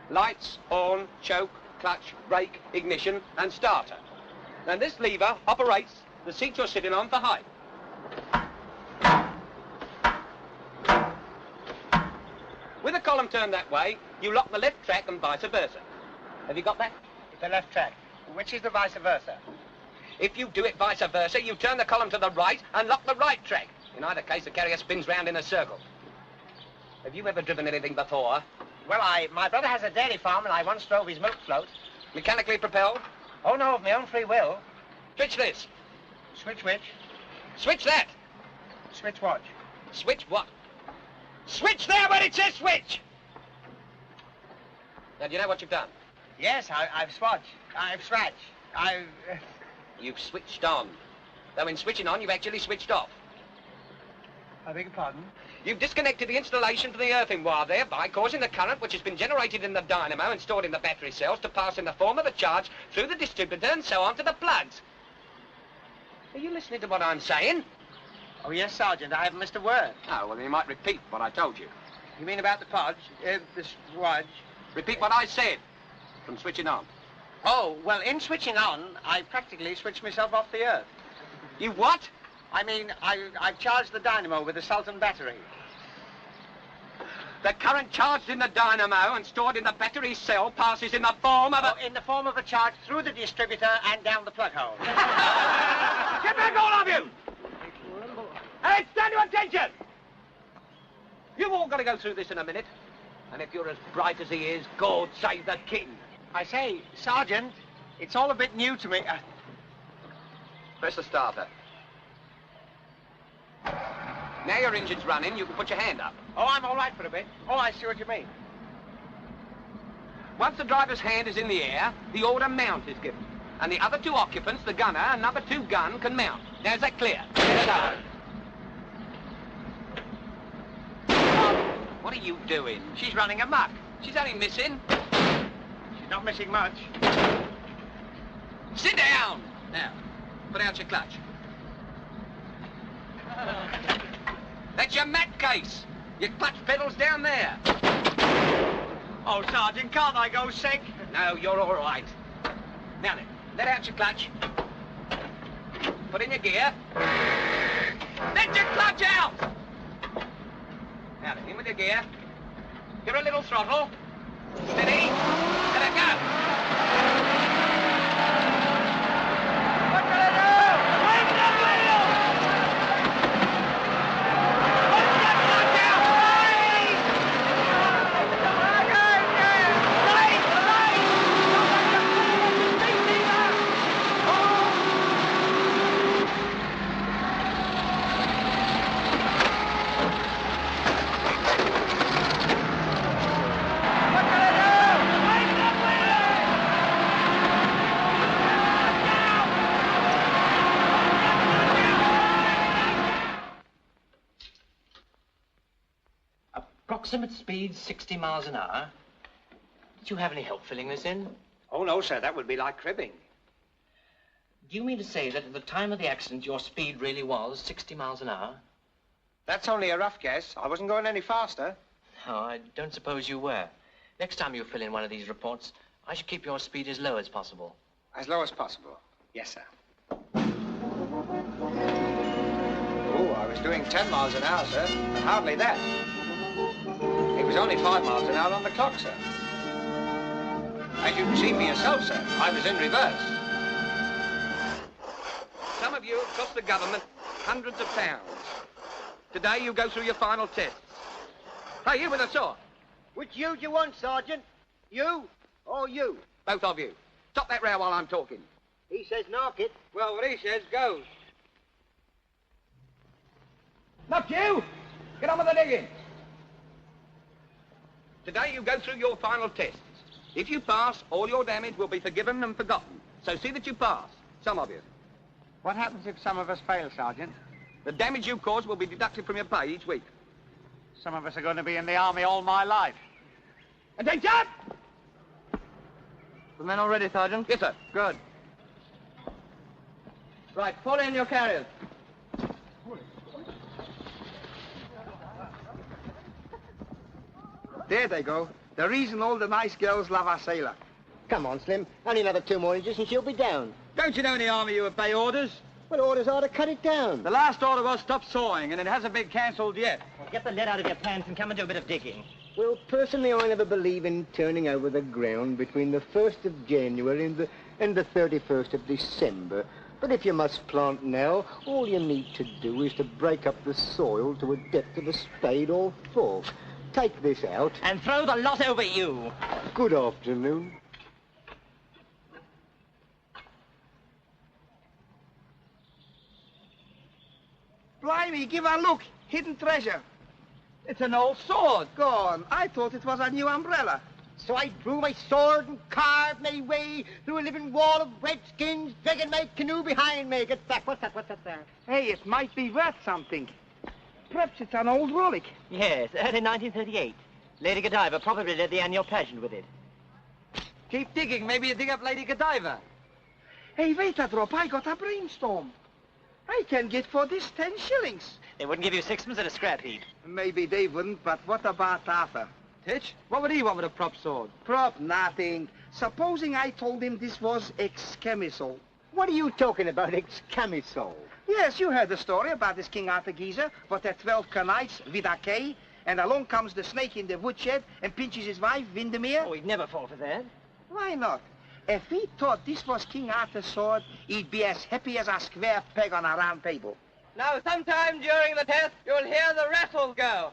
Lights, horn, choke, clutch, brake, ignition, and starter. And this lever operates the seat you're sitting on for height. With a column turned that way, you lock the left track and vice versa. Have you got that? It's the left track. Which is the vice versa? If you do it vice versa, you turn the column to the right and lock the right track. In either case, the carrier spins round in a circle. Have you ever driven anything before? Well, my brother has a dairy farm, and I once drove his milk float. Mechanically propelled? Oh, no, of my own free will. Switch this. Switch which? Switch that. Switch what? Switch what? Switch there when it says switch! Now, do you know what you've done? Yes, I've swatched. I've swatched. You've switched on. Though in switching on, you've actually switched off. I beg your pardon? You've disconnected the installation from the earthing wire, thereby causing the current which has been generated in the dynamo and stored in the battery cells to pass in the form of a charge through the distributor and so on to the plugs. Are you listening to what I'm saying? Oh, yes, Sergeant. I haven't missed a word. Oh, well, then you might repeat what I told you. You mean about the podge? The swudge? Repeat what I said from switching on. Oh, well, in switching on, I practically switched myself off the earth. You what? I mean, I've charged the dynamo with the Sultan battery. The current charged in the dynamo and stored in the battery cell passes in the form of a... in the form of a charge through the distributor and down the plug hole. Get back, all of you! Hey, stand to attention! You've all got to go through this in a minute. And if you're as bright as he is, God save the king. I say, Sergeant, it's all a bit new to me. Press the starter. Now your engine's running, you can put your hand up. Oh, I'm all right for a bit. Oh, I see what you mean. Once the driver's hand is in the air, the order mount is given. And the other two occupants, the gunner and number 2 gun, can mount. Now, is that clear? Yes, What are you doing? She's running amok. She's only missing. She's not missing much. Sit down! Now, put out your clutch. That's your mat case. Your clutch pedal's down there. Oh, Sergeant, can't I go sick? No, you're all right. Now then, let out your clutch. Put in your gear. Let your clutch out! Now then, in with your gear. Give her a little throttle. Steady. Let her go. What can I do? Break the wheel! Put your clutch out! Approximate speed 60 miles an hour. Did you have any help filling this in? Oh, no, sir. That would be like cribbing. Do you mean to say that at the time of the accident, your speed really was 60 miles an hour? That's only a rough guess. I wasn't going any faster. No, I don't suppose you were. Next time you fill in one of these reports, I should keep your speed as low as possible. As low as possible? Yes, sir. Oh, I was doing 10 miles an hour, sir, and hardly that. It was only 5 miles an hour on the clock, sir. As you can see for yourself, sir, I was in reverse. Some of you have cost the government hundreds of pounds. Today you go through your final tests. Hey, you with a saw. Which you do you want, Sergeant? You or you? Both of you. Stop that row while I'm talking. He says knock it. Well, what he says goes. Not you! Get on with the digging. Today you go through your final tests. If you pass, all your damage will be forgiven and forgotten. So see that you pass, some of you. What happens if some of us fail, Sergeant? The damage you cause will be deducted from your pay each week. Some of us are going to be in the army all my life. Attention! The men all ready, Sergeant? Yes, sir. Good. Right, fall in your carriers. There they go. The reason all the nice girls love our sailor. Come on, Slim. Only another 2 more inches and she'll be down. Don't you know in the army you obey orders? Well, orders are to cut it down. The last order was stop sawing, and it hasn't been cancelled yet. Well, get the lead out of your pants and come and do a bit of digging. Well, personally, I never believe in turning over the ground between the 1st of January and the 31st of December. But if you must plant now, all you need to do is to break up the soil to a depth of a spade or fork. Take this out. And throw the lot over you. Good afternoon. Blimey, give a look. Hidden treasure. It's an old sword. Go on. I thought it was a new umbrella. So I drew my sword and carved my way through a living wall of redskins, dragging my canoe behind me. Get back. What's that? What's that there? Hey, it might be worth something. Perhaps it's an old relic. Yes, early 1938. Lady Godiva probably led the annual pageant with it. Keep digging. Maybe you dig up Lady Godiva. Hey, wait a drop. I got a brainstorm. I can get for this 10 shillings. They wouldn't give you sixpence at a scrap heap. Maybe they wouldn't, but what about Arthur? Titch? What would he want with a prop sword? Prop nothing. Supposing I told him this was Excalibur. What are you talking about, Excalibur? Yes, you heard the story about this King Arthur geezer, but had 12 knights with a K, and along comes the snake in the woodshed and pinches his wife, Windermere. Oh, he'd never fall for that. Why not? If he thought this was King Arthur's sword, he'd be as happy as a square peg on a round table. Now, sometime during the test, you'll hear the rattles go.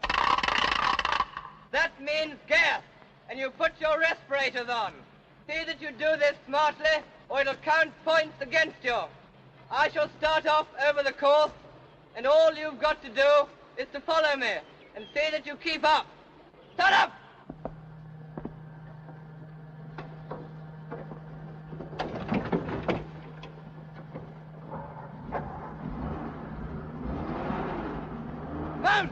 That means gas, and you put your respirators on. See that you do this smartly, or it'll count points against you. I shall start off over the course, and all you've got to do is to follow me, and see that you keep up. Start up! Mount!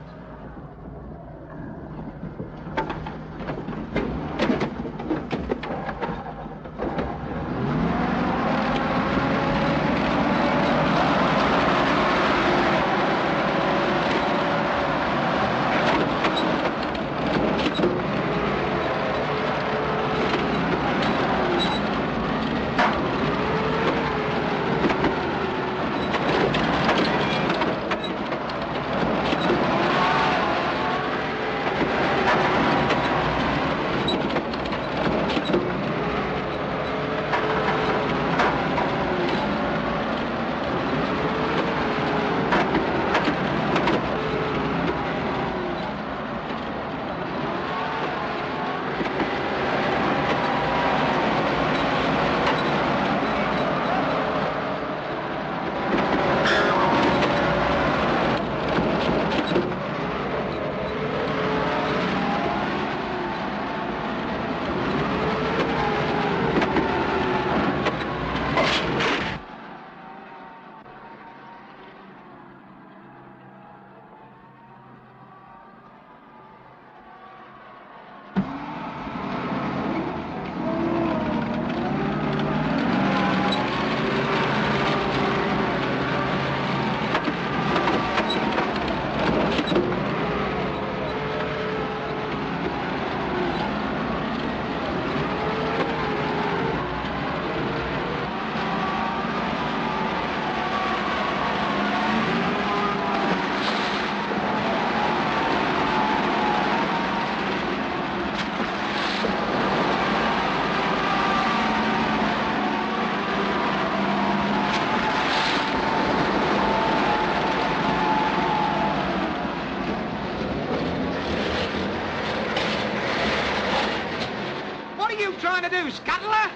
Trying to do, scuttler?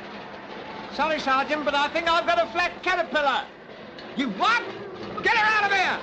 Sorry, Sergeant, but I think I've got a flat caterpillar. You what? Get her out of here!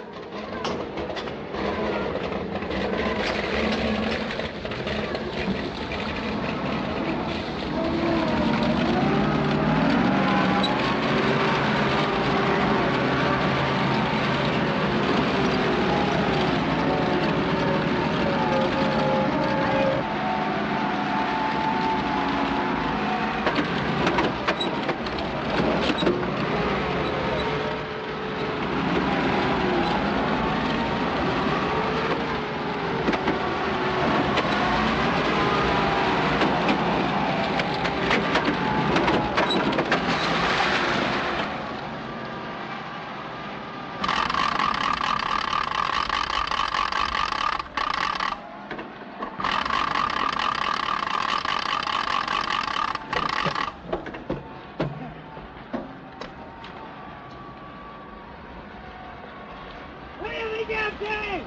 Clearly guilty!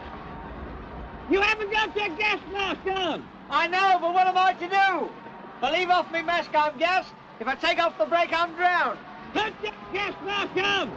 You haven't got your gas mask on! I know, but what am I to do? If I leave off my mask, I'm gassed. If I take off the brake, I'm drowned. Put your gas mask on!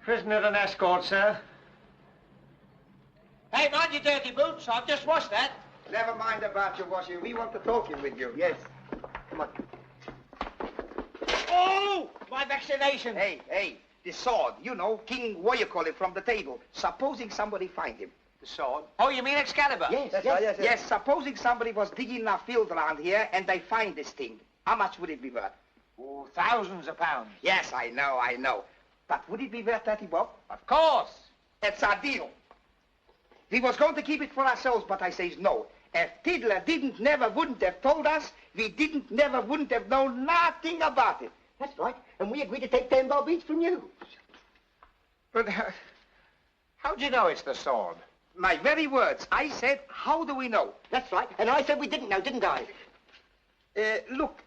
Prisoner and escort, sir. Hey, mind your dirty boots. I've just washed that. Never mind about your washing. We want to talk in with you. Yes. Come on. Oh, my vaccination. Hey, the sword. You know, King, what you call it, from the table. Supposing somebody find him. The sword? Oh, you mean Excalibur? Yes, yes. Supposing somebody was digging a field around here and they find this thing. How much would it be worth? Oh, thousands of pounds. Yes, I know. But would it be worth 30 bob? Of course. It's a deal. We was going to keep it for ourselves, but I says no. If Tiddler wouldn't have told us, we wouldn't have known nothing about it. That's right. And we agreed to take 10 bob each from you. But how'd you know it's the sword? My very words. I said, how do we know? That's right. And I said we didn't know, didn't I? Look.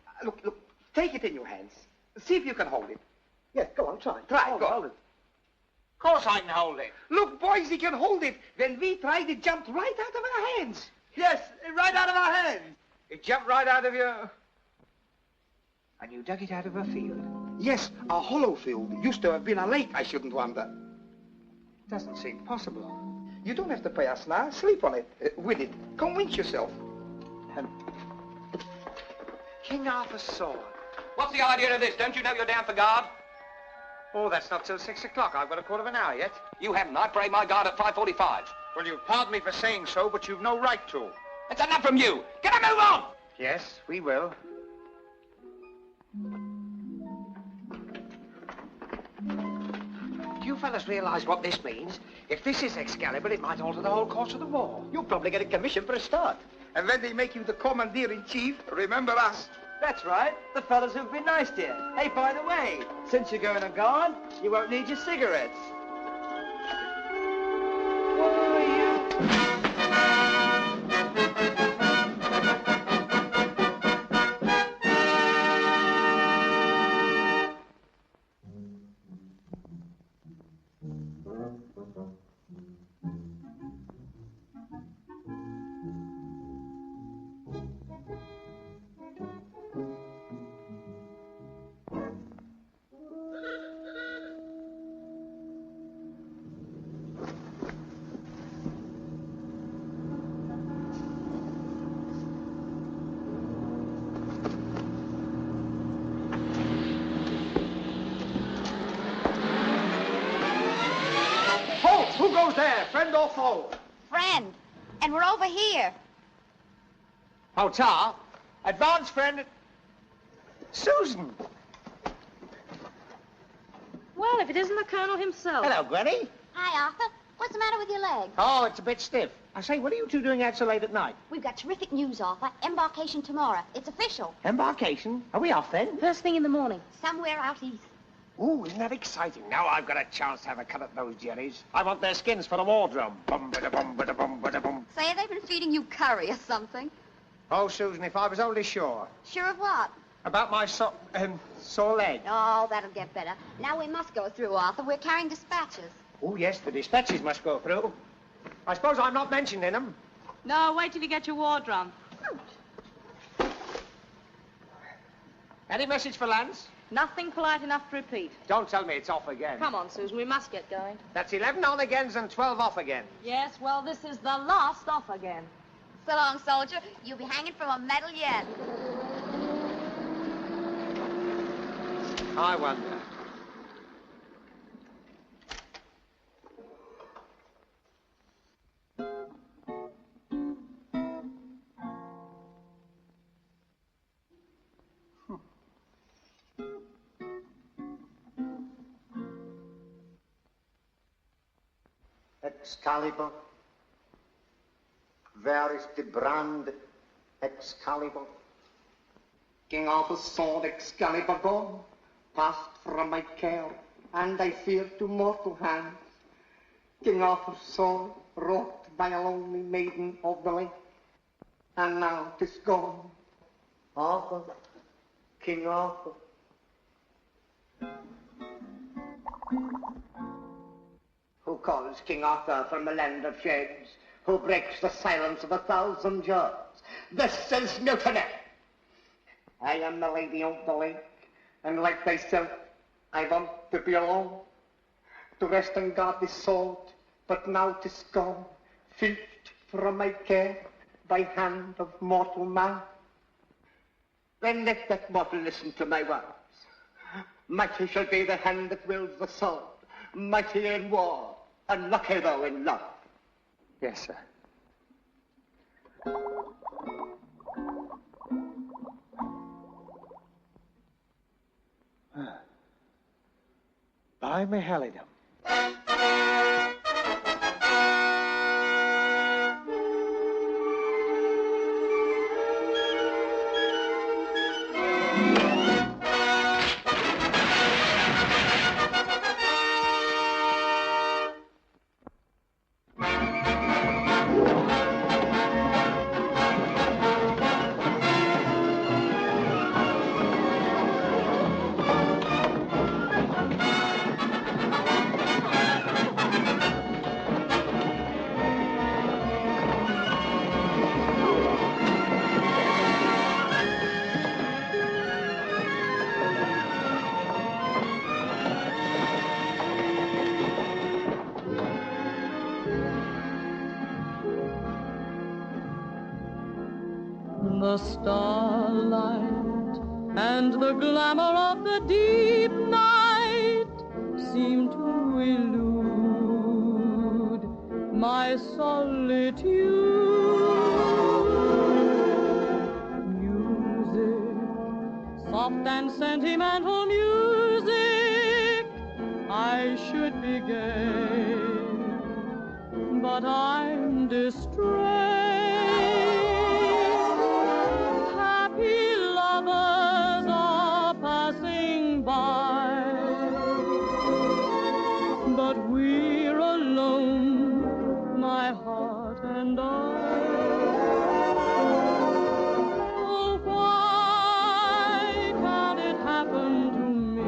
Take it in your hands. See if you can hold it. Yes, go on, try. Go. Hold it. Of course I can hold it. Look, boys, he can hold it. When we tried, it jumped right out of our hands. Yes, right out of our hands. It jumped right out of your... And you dug it out of a field? Yes, a hollow field. Used to have been a lake, I shouldn't wonder. Doesn't seem possible. You don't have to pay us now. Sleep on it. With it. Convince yourself. King Arthur's sword. What's the idea of this? Don't you know you're down for guard? Oh, that's not till 6 o'clock. I've got a quarter of an hour yet. You haven't. I parade my guard at 5:45. Well, you pardon me for saying so, but you've no right to. That's enough from you. Get a move on! Yes, we will. Do you fellas realize what this means? If this is Excalibur, it might alter the whole course of the war. You'll probably get a commission for a start. And when they make you the commander-in-chief, remember us. That's right. The fellas who've been nice to you. Hey, by the way, since you're going to guard, you won't need your cigarettes. Who goes there, friend or foe? Friend. And we're over here. Oh, Tar. Advance, friend. Susan. Well, if it isn't the Colonel himself. Hello, Gwenny. Hi, Arthur. What's the matter with your leg? Oh, it's a bit stiff. I say, what are you two doing out so late at night? We've got terrific news, Arthur. Embarkation tomorrow. It's official. Embarkation? Are we off then? First thing in the morning. Somewhere out east. Ooh, isn't that exciting? Now I've got a chance to have a cut at those jellies. I want their skins for the war drum. Bum-ba-da-bum-ba-da-bum-ba-da-bum. Say, they've been feeding you curry or something. Oh, Susan, if I was only sure. Sure of what? About my sore leg. Oh, that'll get better. Now we must go through, Arthur. We're carrying dispatches. Oh, yes, the dispatches must go through. I suppose I'm not mentioning them. No, wait till you get your war drum. Any message for Lance? Nothing polite enough to repeat. Don't tell me it's off again. Come on, Susan, we must get going. That's 11 on-agains and 12 off-again. Yes, well, this is the last off again. So long, soldier. You'll be hanging from a medal yet. I wonder. Excalibur? Where is the brand Excalibur? King Arthur's sword Excalibur gone, passed from my care, and I fear to mortal hands. King Arthur's sword, wrought by a lonely maiden of the lake, and now 'tis gone. Arthur, King Arthur. Who calls King Arthur from the land of shades? Who breaks the silence of 1,000 years? This is mutiny. I am the lady of the lake, and like thyself, I want to be alone, to rest and guard this sword, but now 'tis gone, filched from my care by hand of mortal man. Then let that mortal listen to my words. Mighty shall be the hand that wields the sword, mighty in war, unlucky though in love. Yes, sir. By my halidom. The starlight and the glamour of the deep night seem to elude my solitude. Music, soft and sentimental music, I should be gay, but I'm distressed. Happy lovers are passing by, but we're alone, my heart and I. Oh, why can't it happen to me?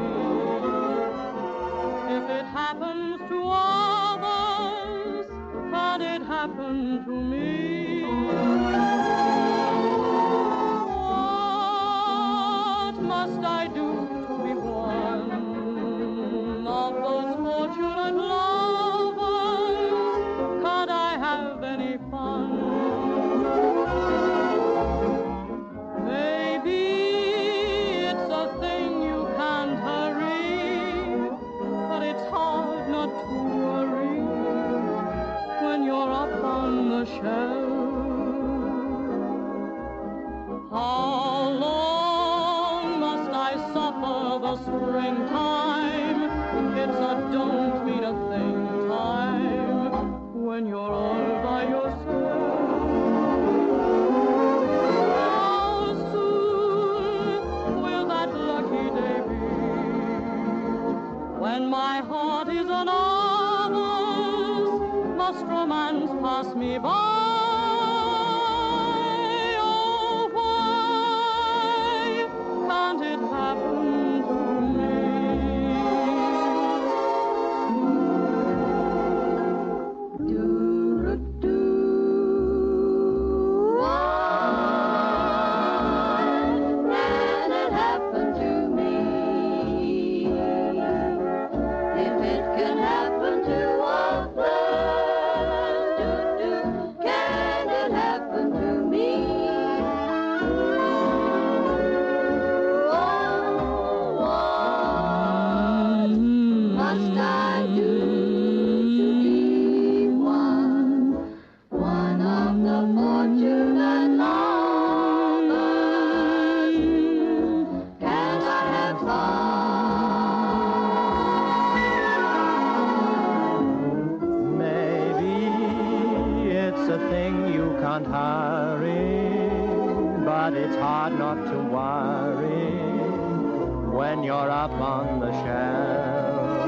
If it happens to others, can't it happen to me? What must I do to be one of those fortunate lovers? Can't I have any fun? Maybe it's a thing you can't hurry, but it's hard not to worry when you're up on the shelf. How long must I suffer the springtime? It's a don't mean a thing time when you're all by yourself. How soon will that lucky day be when my heart is another's? Must romance pass me by? Oh, why can't it happen to me? Can it happen to me? If it can happen to others, can it happen to me? Oh, what must I do to be one a thing you can't hurry, but it's hard not to worry when you're up on the shelf.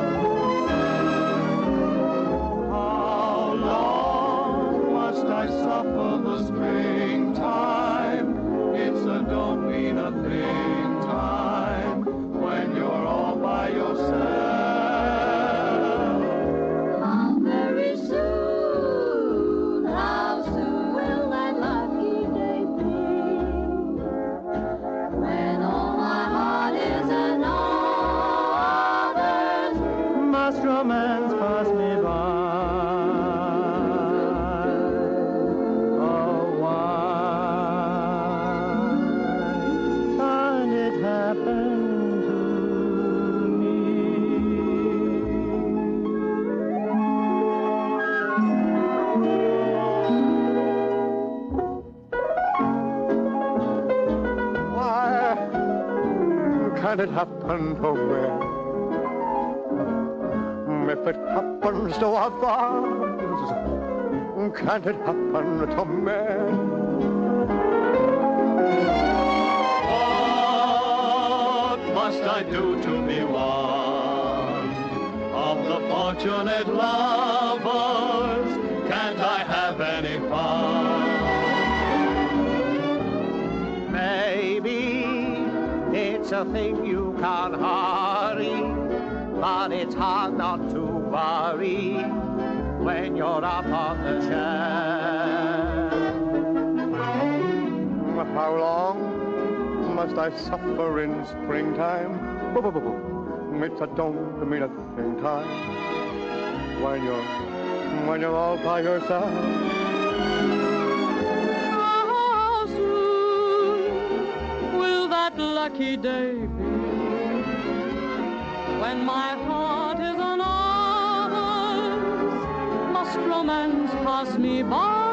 How long must I suffer the springtime? It's a don't mean a thing time when you're all by yourself. How very soon, how soon will that lucky day be? When all my heart is another's. Must romance pass me by? Oh, why can't it happen to me? Why can't it happen to me? If it happens to others, can't it happen to me? What must I do to be one of the fortunate lovers? Can't I have any fun? Maybe it's a thing you can't hurry, but it's hard not to worry when you're up on the shelf. How long must I suffer in springtime? It's a don't mean a thing time when you're all by yourself. How soon will that lucky day be when my heart is another's? Must romance pass me by?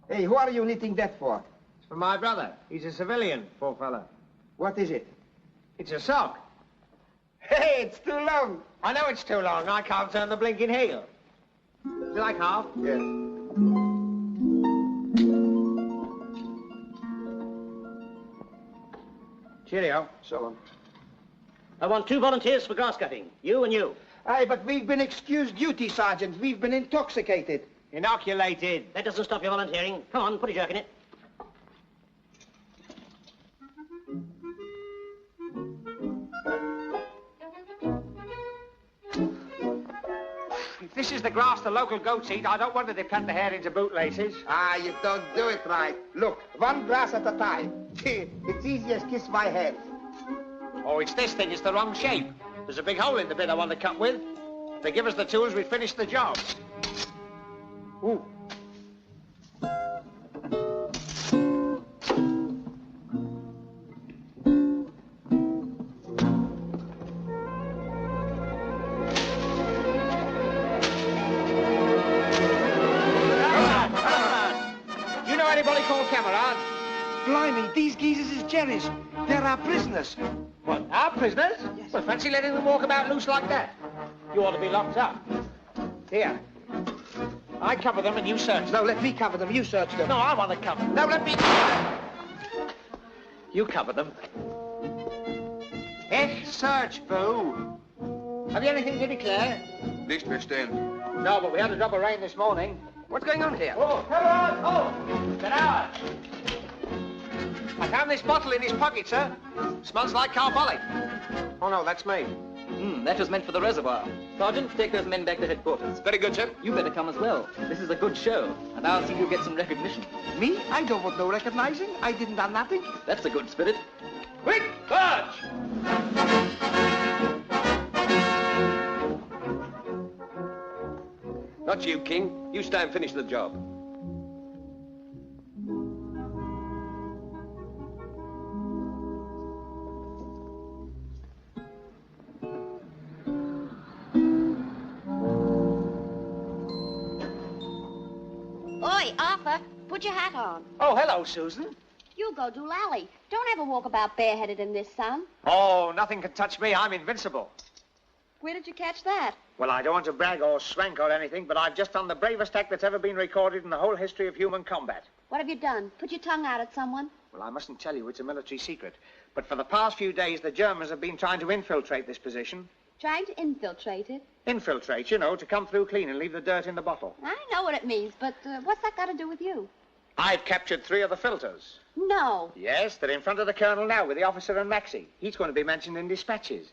Hey, who are you knitting that for? It's for my brother. He's a civilian, poor fella. What is it? It's a sock. Hey, it's too long. I know it's too long. I can't turn the blinking heel. Would you like half? Yes. Cheerio. So long. I want 2 volunteers for grass cutting. You and you. Aye, but we've been excused duty, Sergeant. We've been intoxicated. Inoculated. That doesn't stop your volunteering. Come on, put a jerk in it. If this is the grass the local goats eat, I don't wonder they cut the hair into bootlaces. Ah, you don't do it right. Look, one grass at a time. It's easy as kiss my head. Oh, it's this thing. It's the wrong shape. There's a big hole in the bit I want to cut with. If they give us the tools, we finish the job. Ooh. You know anybody called Cameron? Blimey, these geezers is Jerry's. They're our prisoners. What, our prisoners? Yes. Well, fancy letting them walk about loose like that. You ought to be locked up. Here. I cover them and you search. No, let me cover them. You search them. No, I want to cover. No, let me... You cover them. Search, Boo. Have you anything to declare? Nicht verstehen. No, but we had a drop of rain this morning. What's going on here? Oh, come on! Oh! Get out! I found this bottle in his pocket, sir. Smells like carbolic. Oh, no, that's me. That was meant for the reservoir. Sergeant, take those men back to headquarters. Very good, sir. You better come as well. This is a good show, and I'll see you get some recognition. Me? I don't want no recognizing. I didn't do nothing. That's a good spirit. Quick, Sarge! Not you, King. You stay and finish the job. Oi, Arthur, put your hat on. Oh, hello, Susan. You'll go do lally. Don't ever walk about bareheaded in this sun. Oh, nothing can touch me. I'm invincible. Where did you catch that? Well, I don't want to brag or swank or anything, but I've just done the bravest act that's ever been recorded in the whole history of human combat. What have you done? Put your tongue out at someone? Well, I mustn't tell you. It's a military secret. But for the past few days, the Germans have been trying to infiltrate this position. Trying to infiltrate it? Infiltrate, you know, to come through clean and leave the dirt in the bottle. I know what it means, but what's that got to do with you? I've captured 3 of the filters. No. Yes, they're in front of the colonel now with the officer and Maxie. He's going to be mentioned in dispatches.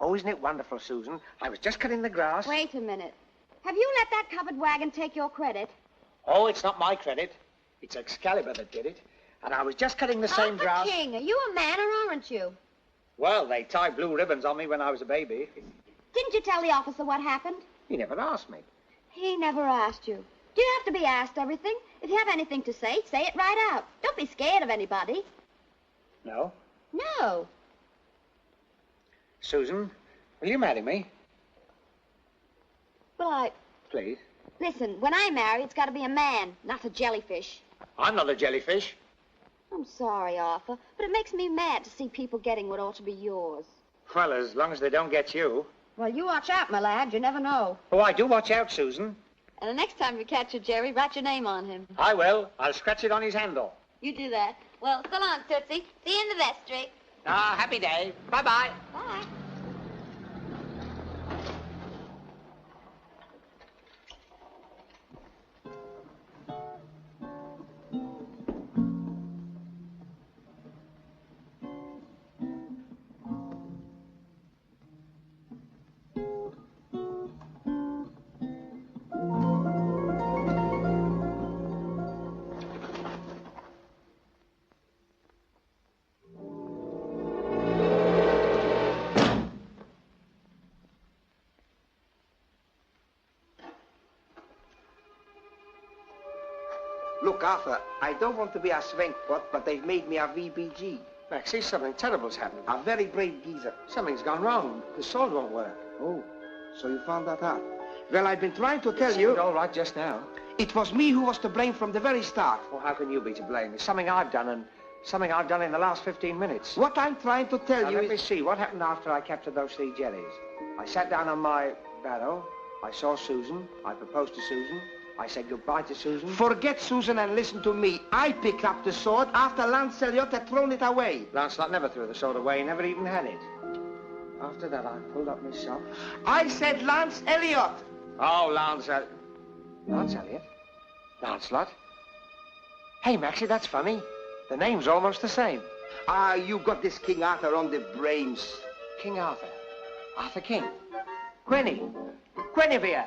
Oh, isn't it wonderful, Susan? I was just cutting the grass. Wait a minute. Have you let that covered wagon take your credit? Oh, it's not my credit. It's Excalibur that did it. And I was just cutting the same grass. King, are you a man or aren't you? Well, they tied blue ribbons on me when I was a baby. Didn't you tell the officer what happened? He never asked me. He never asked you. Do you have to be asked everything? If you have anything to say it right out. Don't be scared of anybody. No? No. Susan, will you marry me? Well, Please. Listen, when I marry, it's got to be a man, not a jellyfish. I'm not a jellyfish. I'm sorry, Arthur, but it makes me mad to see people getting what ought to be yours. Well, as long as they don't get you. Well, you watch out, my lad. You never know. Oh, I do watch out, Susan. And the next time you catch a Jerry, write your name on him. I will. I'll scratch it on his handle. You do that. Well, so long, Tootsie. See you in the vestry. Ah, happy day. Bye-bye. Bye. Look, Arthur, I don't want to be a swankpot, but they've made me a VBG. Maxie, something terrible's happened. A very brave geezer. Something's gone wrong. The sword won't work. Oh, so you found that out. Well, I've been trying to tell you... all right just now. It was me who was to blame from the very start. Well, how can you be to blame? It's something I've done, and something I've done in the last 15 minutes. What I'm trying to tell you Let is... me see. What happened after I captured those 3 jellies? I sat down on my barrow. I saw Susan. I proposed to Susan. I said goodbye to Susan. Forget Susan and listen to me. I picked up the sword after Lancelot had thrown it away. Lancelot never threw the sword away. He never even had it. After that, I pulled up myself. I said Lance Elliot. Oh, Lance Elliot? Lancelot? Hey, Maxie, that's funny. The name's almost the same. Ah, you got this King Arthur on the brains. King Arthur. Arthur King. Guinevere.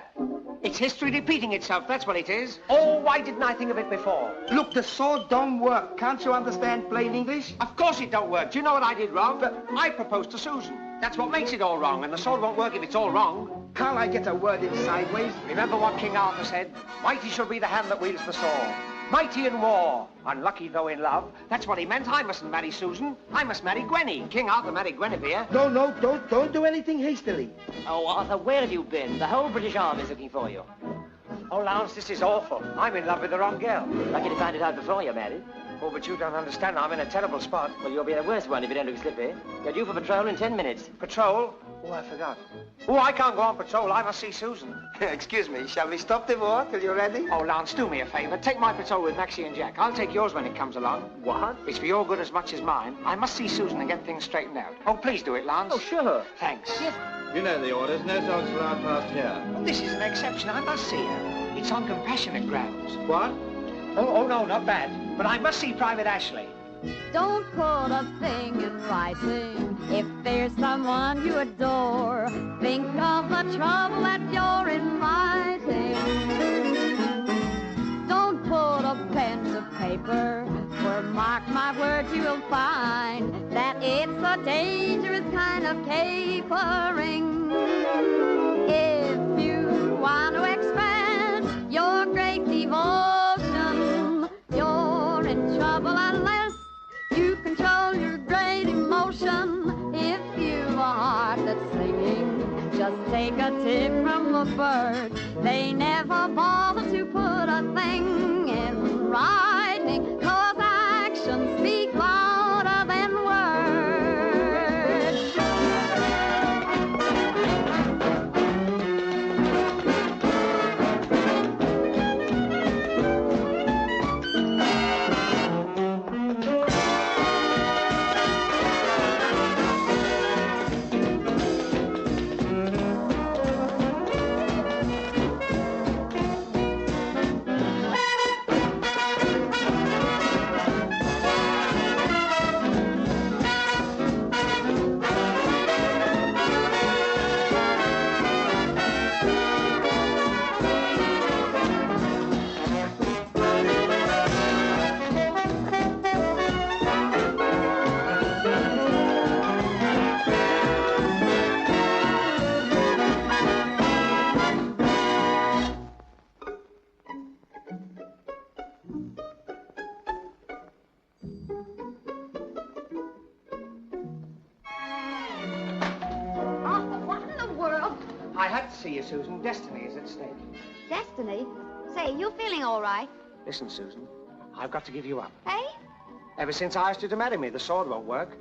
It's history repeating itself, that's what it is. Oh, why didn't I think of it before? Look, the sword don't work. Can't you understand plain English? Of course it don't work. Do you know what I did wrong? I proposed to Susan. That's what makes it all wrong, and the sword won't work if it's all wrong. Can't I get a word in sideways? Remember what King Arthur said? Mighty shall be the hand that wields the sword. Mighty in war, unlucky though in love. That's what he meant. I mustn't marry Susan. I must marry Gwenny. King Arthur married Guinevere. No, don't do anything hastily. Oh, Arthur, where have you been? The whole British Army's looking for you. Oh, Lance, this is awful. I'm in love with the wrong girl. Lucky to find it out before you're married. Oh, but you don't understand. I'm in a terrible spot. Well, you'll be the worst one if you don't look slippy. You're due for patrol in 10 minutes. Patrol? Oh, I forgot. Oh, I can't go on patrol. I must see Susan. Excuse me, shall we stop the war till you're ready? Oh, Lance, do me a favor. Take my patrol with Maxie and Jack. I'll take yours when it comes along. What? It's for your good as much as mine. I must see Susan and get things straightened out. Oh, please do it, Lance. Oh, sure. Thanks. Yes. You know the orders. No dogs allowed past here. Well, this is an exception. I must see her. It's on compassionate grounds. What? Oh, no, not bad. But I must see Private Ashley. Don't put a thing in writing if there's someone you adore. Think of the trouble that you're inviting. Don't put a pen to paper, for mark my words, you'll find that it's a dangerous kind of capering. If you want to expand your great devotion, you're in trouble unless you control your great emotion. If you've a heart that's singing, just take a tip from a bird. They never bother to put a thing in writing, 'cause actions speak louder than words. I had to see you, Susan. Destiny is at stake. Destiny? Say, you feeling all right? Listen, Susan, I've got to give you up. Hey? Ever since I asked you to marry me, the sword won't work.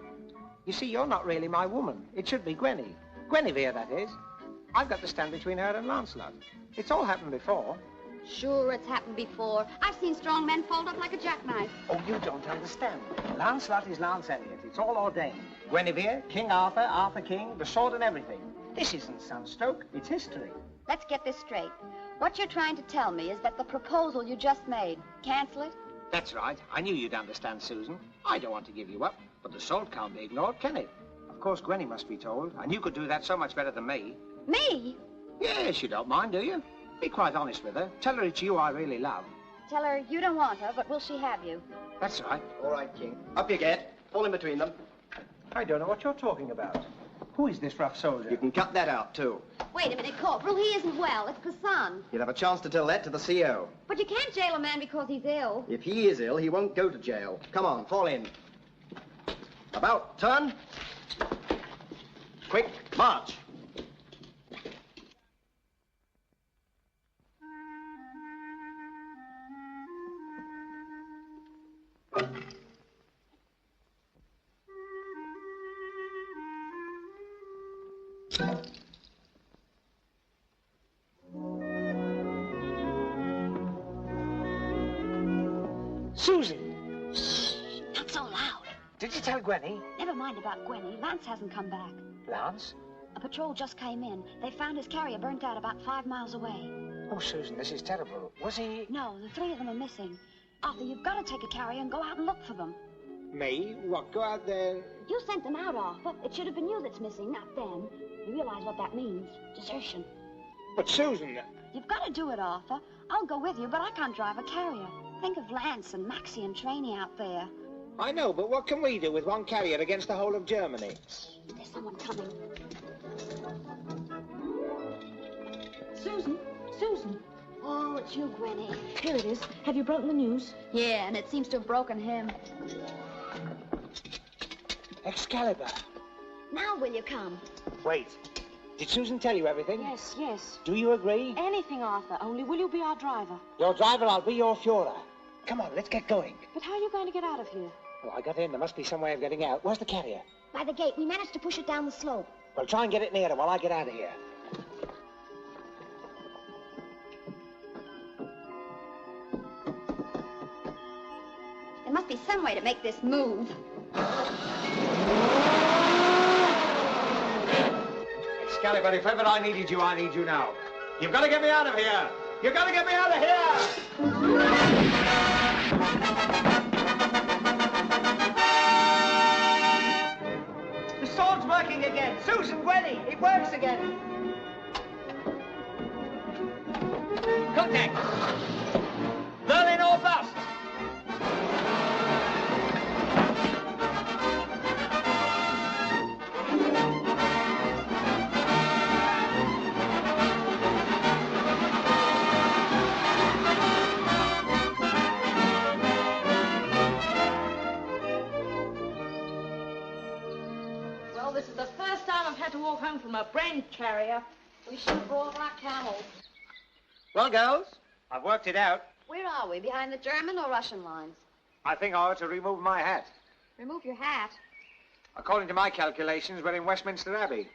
You see, you're not really my woman. It should be Gwenny. Guinevere, that is. I've got to stand between her and Lancelot. It's all happened before. Sure, it's happened before. I've seen strong men fold up like a jackknife. Oh, you don't understand. Lancelot is Lance Elliot. It's all ordained. Guinevere, King Arthur, Arthur King, the sword and everything. This isn't Sunstroke. It's history. Let's get this straight. What you're trying to tell me is that the proposal you just made, cancel it? That's right. I knew you'd understand, Susan. I don't want to give you up, but the sword can't be ignored, can it? Of course, Gwenny must be told, and you could do that so much better than me. Me? Yes, you don't mind, do you? Be quite honest with her. Tell her it's you I really love. Tell her you don't want her, but will she have you? That's right. All right, King. Up you get. Fall in between them. I don't know what you're talking about. Who is this rough soldier? You can cut that out, too. Wait a minute, Corporal. He isn't well. It's the sun. You'll have a chance to tell that to the CO. But you can't jail a man because he's ill. If he is ill, he won't go to jail. Come on, fall in. About, turn. Quick, march. Susan! Shh, not so loud. Did you tell Gwenny? Never mind about Gwenny. Lance hasn't come back. Lance? A patrol just came in. They found his carrier burnt out about 5 miles away. Oh, Susan, this is terrible. Was he... No, the 3 of them are missing. Arthur, you've got to take a carrier and go out and look for them. Me? What, go out there? You sent them out, Arthur. It should have been you that's missing, not them. You realize what that means? Desertion. But, Susan... You've got to do it, Arthur. I'll go with you, but I can't drive a carrier. Think of Lance and Maxie and Trainee out there. I know, but what can we do with one carrier against the whole of Germany? There's someone coming. Susan? Susan? Oh, it's you, Gwenny. Here it is. Have you broken the news? Yeah, and it seems to have broken him. Excalibur. Now will you come? Wait. Did Susan tell you everything? Yes, yes. Do you agree? Anything, Arthur. Only will you be our driver? Your driver, I'll be your Führer. Come on, let's get going. But how are you going to get out of here? Oh, I got in. There must be some way of getting out. Where's the carrier? By the gate. We managed to push it down the slope. Well, try and get it nearer while I get out of here. There must be some way to make this move. Excalibur, if ever I needed you, I need you now. You've got to get me out of here. You've got to get me out of here. The sword's working again. Susan, Gwenny, it works again. Contact. Berlin or bust. Well, this is the first time I've had to walk home from a brain carrier. We should have brought our camels. Well, girls, I've worked it out. Where are we? Behind the German or Russian lines? I think I ought to remove my hat. Remove your hat. According to my calculations, we're in Westminster Abbey.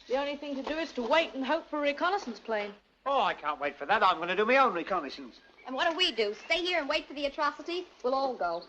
The only thing to do is to wait and hope for a reconnaissance plane. Oh, I can't wait for that. I'm going to do my own reconnaissance. And what do we do? Stay here and wait for the atrocity? We'll all go.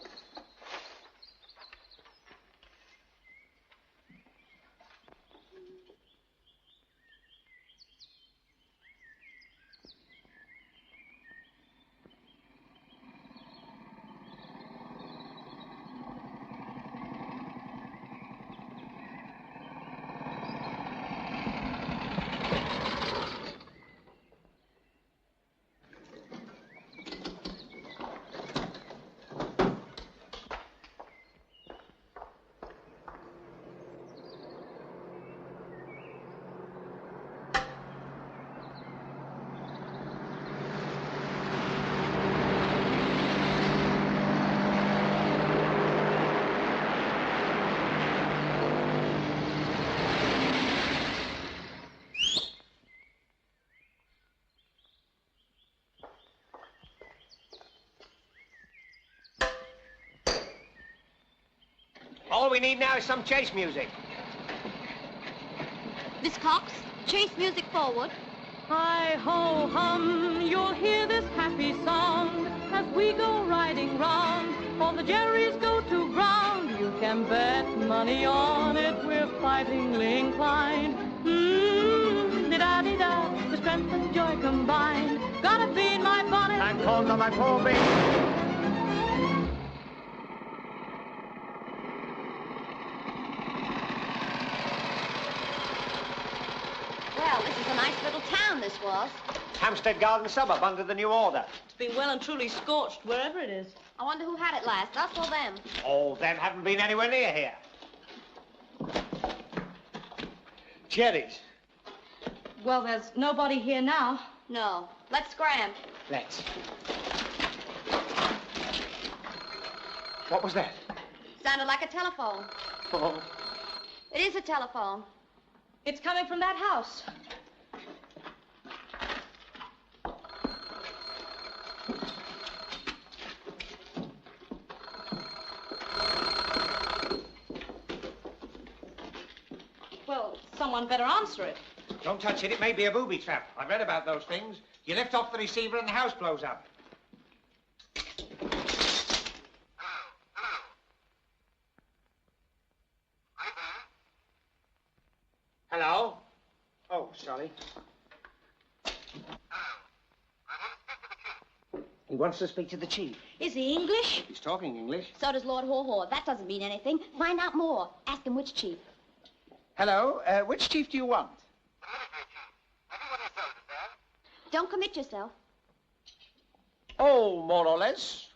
All we need now is some chase music. Miss Cox, chase music forward. Hi-ho hum, you'll hear this happy song as we go riding round. For the Jerry's go to ground, you can bet money on it, we're fightingly inclined. Da-di-da, the strength and joy combined. Gotta be in my bonnet. And call on my poor baby. Well, this is a nice little town, this was. Hampstead Garden suburb under the new order. It's been well and truly scorched, wherever it is. I wonder who had it last, us or them? Oh, them haven't been anywhere near here. Cherries. Well, there's nobody here now. No. Let's scram. Let's. What was that? Sounded like a telephone. Oh. It is a telephone. It's coming from that house. Well, someone better answer it. Don't touch it. It may be a booby trap. I've read about those things. You lift off the receiver and the house blows up. Hello? Oh, sorry. He wants to speak to the chief. Is he English? He's talking English. So does Lord Haw-Haw. That doesn't mean anything. Find out more. Ask him which chief. Hello, which chief do you want? Don't commit yourself. Oh, more or less.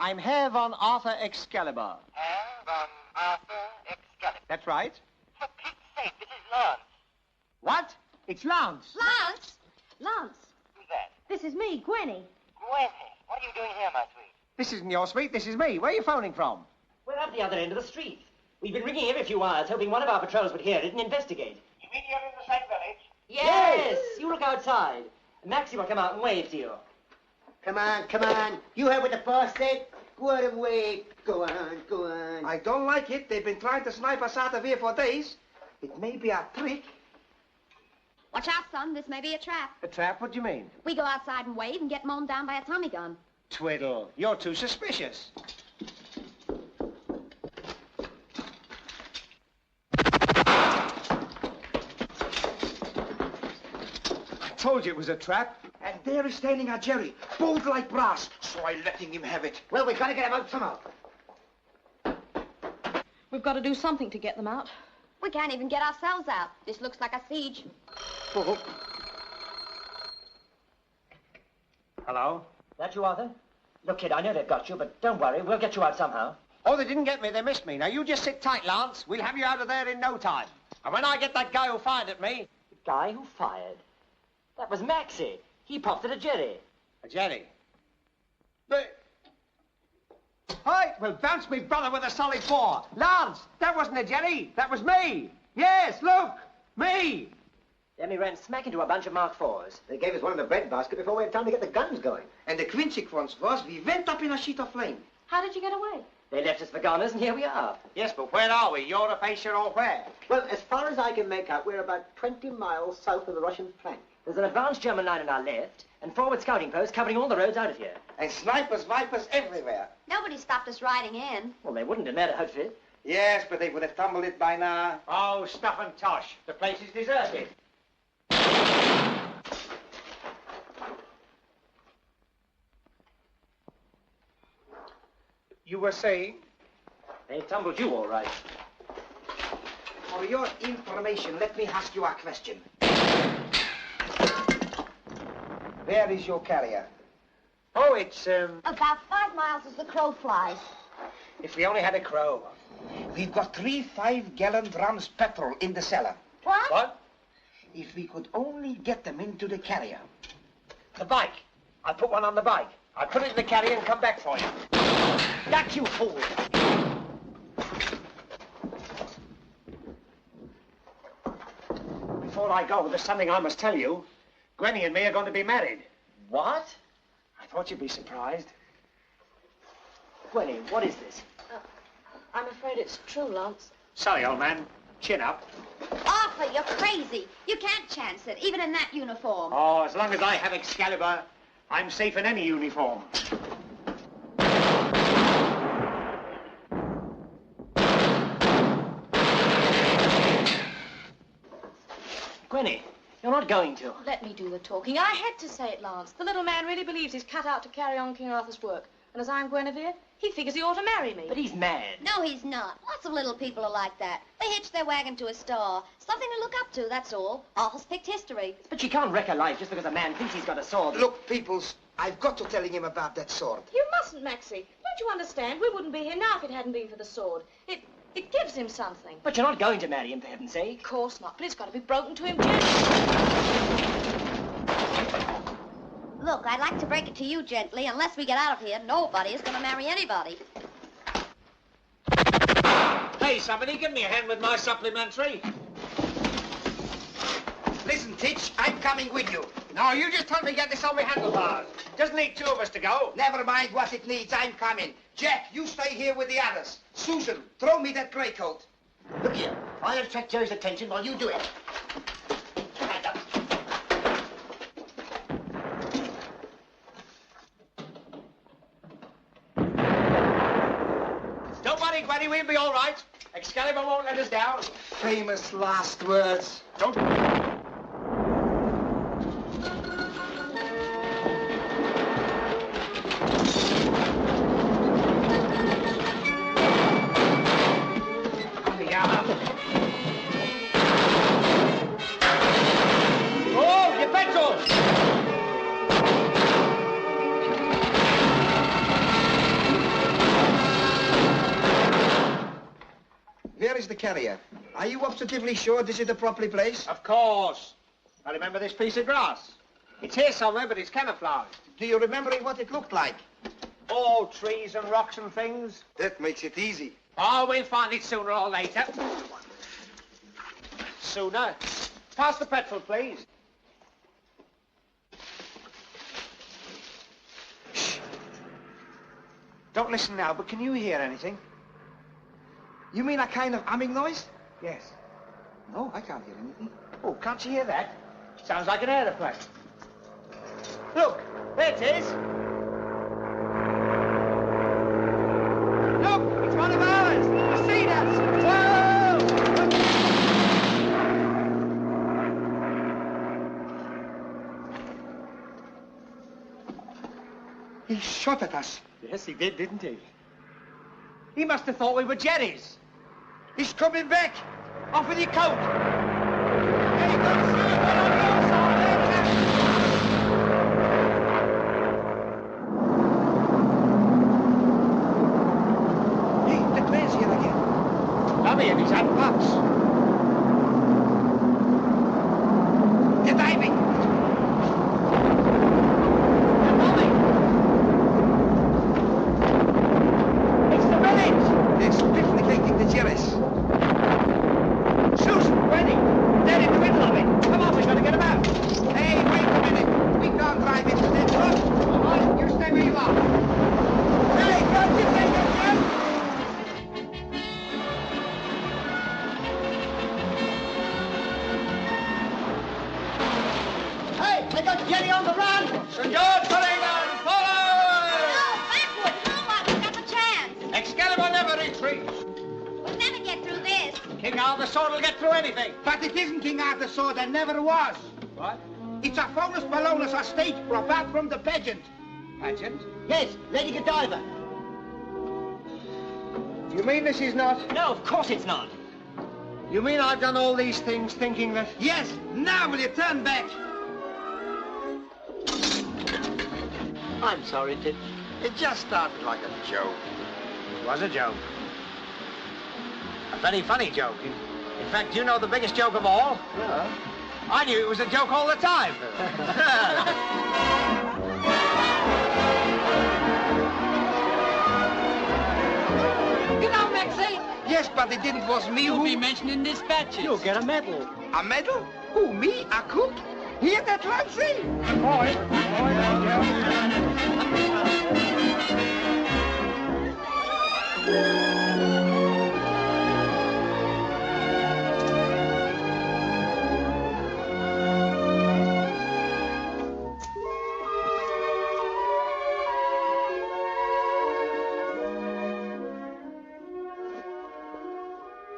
I'm Herr von Arthur Excalibur. Herr von Arthur Excalibur. That's right. For Pete's sake, this is Lance. What? It's Lance. Lance? Lance. Who's that? This is me, Gwenny. Gwen, what are you doing here, my sweet? This isn't your suite, this is me. Where are you phoning from? We're up the other end of the street. We've been ringing every few hours, hoping one of our patrols would hear it and investigate. You mean you're in the same village? Yes! You look outside. Maxie will come out and wave to you. Come on, come on. You heard what the boss said? Go out and wave. Go on, go on. I don't like it. They've been trying to snipe us out of here for days. It may be a trick. Watch out, son. This may be a trap. A trap? What do you mean? We go outside and wave and get mown down by a Tommy gun. Twiddle, you're too suspicious. I told you it was a trap. And there is standing our Jerry, bold like brass, so I letting him have it. Well, we've got to get him out somehow. We've got to do something to get them out. We can't even get ourselves out. This looks like a siege. Oh. Hello? That you, Arthur? Look, kid, I know they've got you, but don't worry. We'll get you out somehow. Oh, they didn't get me. They missed me. Now, you just sit tight, Lance. We'll have you out of there in no time. And when I get that guy who fired at me... The guy who fired? That was Maxie. He popped at a Jerry. A Jerry? But... Hi! Well, bounce me brother with a solid 4. Lance, that wasn't a Jerry. That was me. Yes, look. Me. Then we ran smack into a bunch of Mark IVs. They gave us one in the breadbasket before we had time to get the guns going. And the consequence was we went up in a sheet of flame. How did you get away? They left us for goners, and here we are. Yes, but where are we? Europe, Asia, or where? Well, as far as I can make out, we're about 20 miles south of the Russian flank. There's an advanced German line on our left, and forward scouting posts covering all the roads out of here. And snipers, vipers everywhere. Nobody stopped us riding in. Well, they wouldn't in that outfit. Yes, but they would have tumbled it by now. Oh, stuff and tosh. The place is deserted. You were saying? They tumbled you all right. For your information, let me ask you a question. Where is your carrier? Oh, it's, About 5 miles as the crow flies. If we only had a crow. We've got 3 5-gallon drums petrol in the cellar. What? What? If we could only get them into the carrier. The bike. I'll put one on the bike. I'll put it in the carrier and come back for you. That you fool! Before I go, there's something I must tell you. Gwenny and me are going to be married. What? I thought you'd be surprised. Gwenny, what is this? I'm afraid it's true, Lance. Sorry, old man. Chin up. Arthur, you're crazy. You can't chance it, even in that uniform. Oh, as long as I have Excalibur, I'm safe in any uniform. Gwenny, you're not going to. Let me do the talking. I had to say it, Lance. The little man really believes he's cut out to carry on King Arthur's work. And as I'm Guinevere, he figures he ought to marry me. But he's mad. No, he's not. Lots of little people are like that. They hitch their wagon to a star. Something to look up to, that's all. Arthur's picked history. But you can't wreck a life just because a man thinks he's got a sword. Look, peoples, I've got to telling him about that sword. You mustn't, Maxie. Don't you understand? We wouldn't be here now if it hadn't been for the sword. It gives him something. But you're not going to marry him, for heaven's sake. Of course not, but it's got to be broken to him gently. Look, I'd like to break it to you gently. Unless we get out of here, nobody is going to marry anybody. Hey, somebody, give me a hand with my supplementary. Listen, Titch, I'm coming with you. No, you just help me get this on my handlebars. Doesn't need 2 of us to go. Never mind what it needs, I'm coming. Jack, you stay here with the others. Susan, throw me that grey coat. Look here, I'll attract Jerry's attention while you do it. Hand up. Don't worry, Gwenny, we'll be all right. Excalibur won't let us down. Famous last words. Don't... Oh, your petrol! Where is the carrier? Are you positively sure this is the proper place? Of course. I remember this piece of grass. It's here somewhere, but it's camouflaged. Do you remember what it looked like? All trees and rocks and things. That makes it easy. Oh, we'll find it sooner or later. Sooner. Pass the petrol, please. Shh. Don't listen now, but can you hear anything? You mean a kind of humming noise? Yes. No, I can't hear anything. Oh, can't you hear that? Sounds like an aeroplane. Look, there it is. Look, it's one of ours. It's seen us. Whoa! He shot at us. Yes, he did, didn't he? He must have thought we were Jerry's. He's coming back. Off with your coat. Tommy and his hat box. They're diving. They're bombing. It's the village. They're swiftly the Jerry's. Susan, Gwenny, they're in the middle of it. Come on, we've got to get them out. Hey, wait a minute. We can't drive into that truck. Come on, you stay where you are. Hey, can't you take it, Gwen? They got Jenny on the run! St. George, Paradise, follow! No, backward! No, we've got the chance. Excalibur never retreats. We'll never get through this. King Arthur's sword will get through anything. But it isn't King Arthur's sword, there never was. What? It's a Faunus Ballonus, a stage prop out from the pageant. Pageant? Yes, Lady Godiva. You mean this is not? No, of course it's not. You mean I've done all these things thinking that... Yes, now will you turn back? I'm sorry, Titch. It just started like a joke. It was a joke. A very funny joke. In fact, you know the biggest joke of all? Yeah. I knew it was a joke all the time. You know, Maxie, Yes, but it didn't was me you'll who... be mentioned in dispatches. You'll get a medal. A medal? Who, me? A cook? Hear that, Lancy?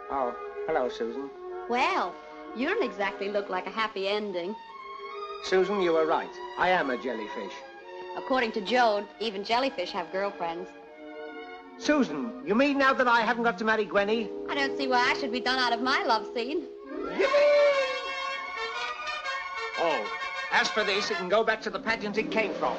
Oh, hello, Susan. Well, you don't exactly look like a happy ending. Susan, you were right. I am a jellyfish. According to Joe, even jellyfish have girlfriends. Susan, you mean now that I haven't got to marry Gwenny? I don't see why I should be done out of my love scene. Oh, as for this, it can go back to the pageant it came from.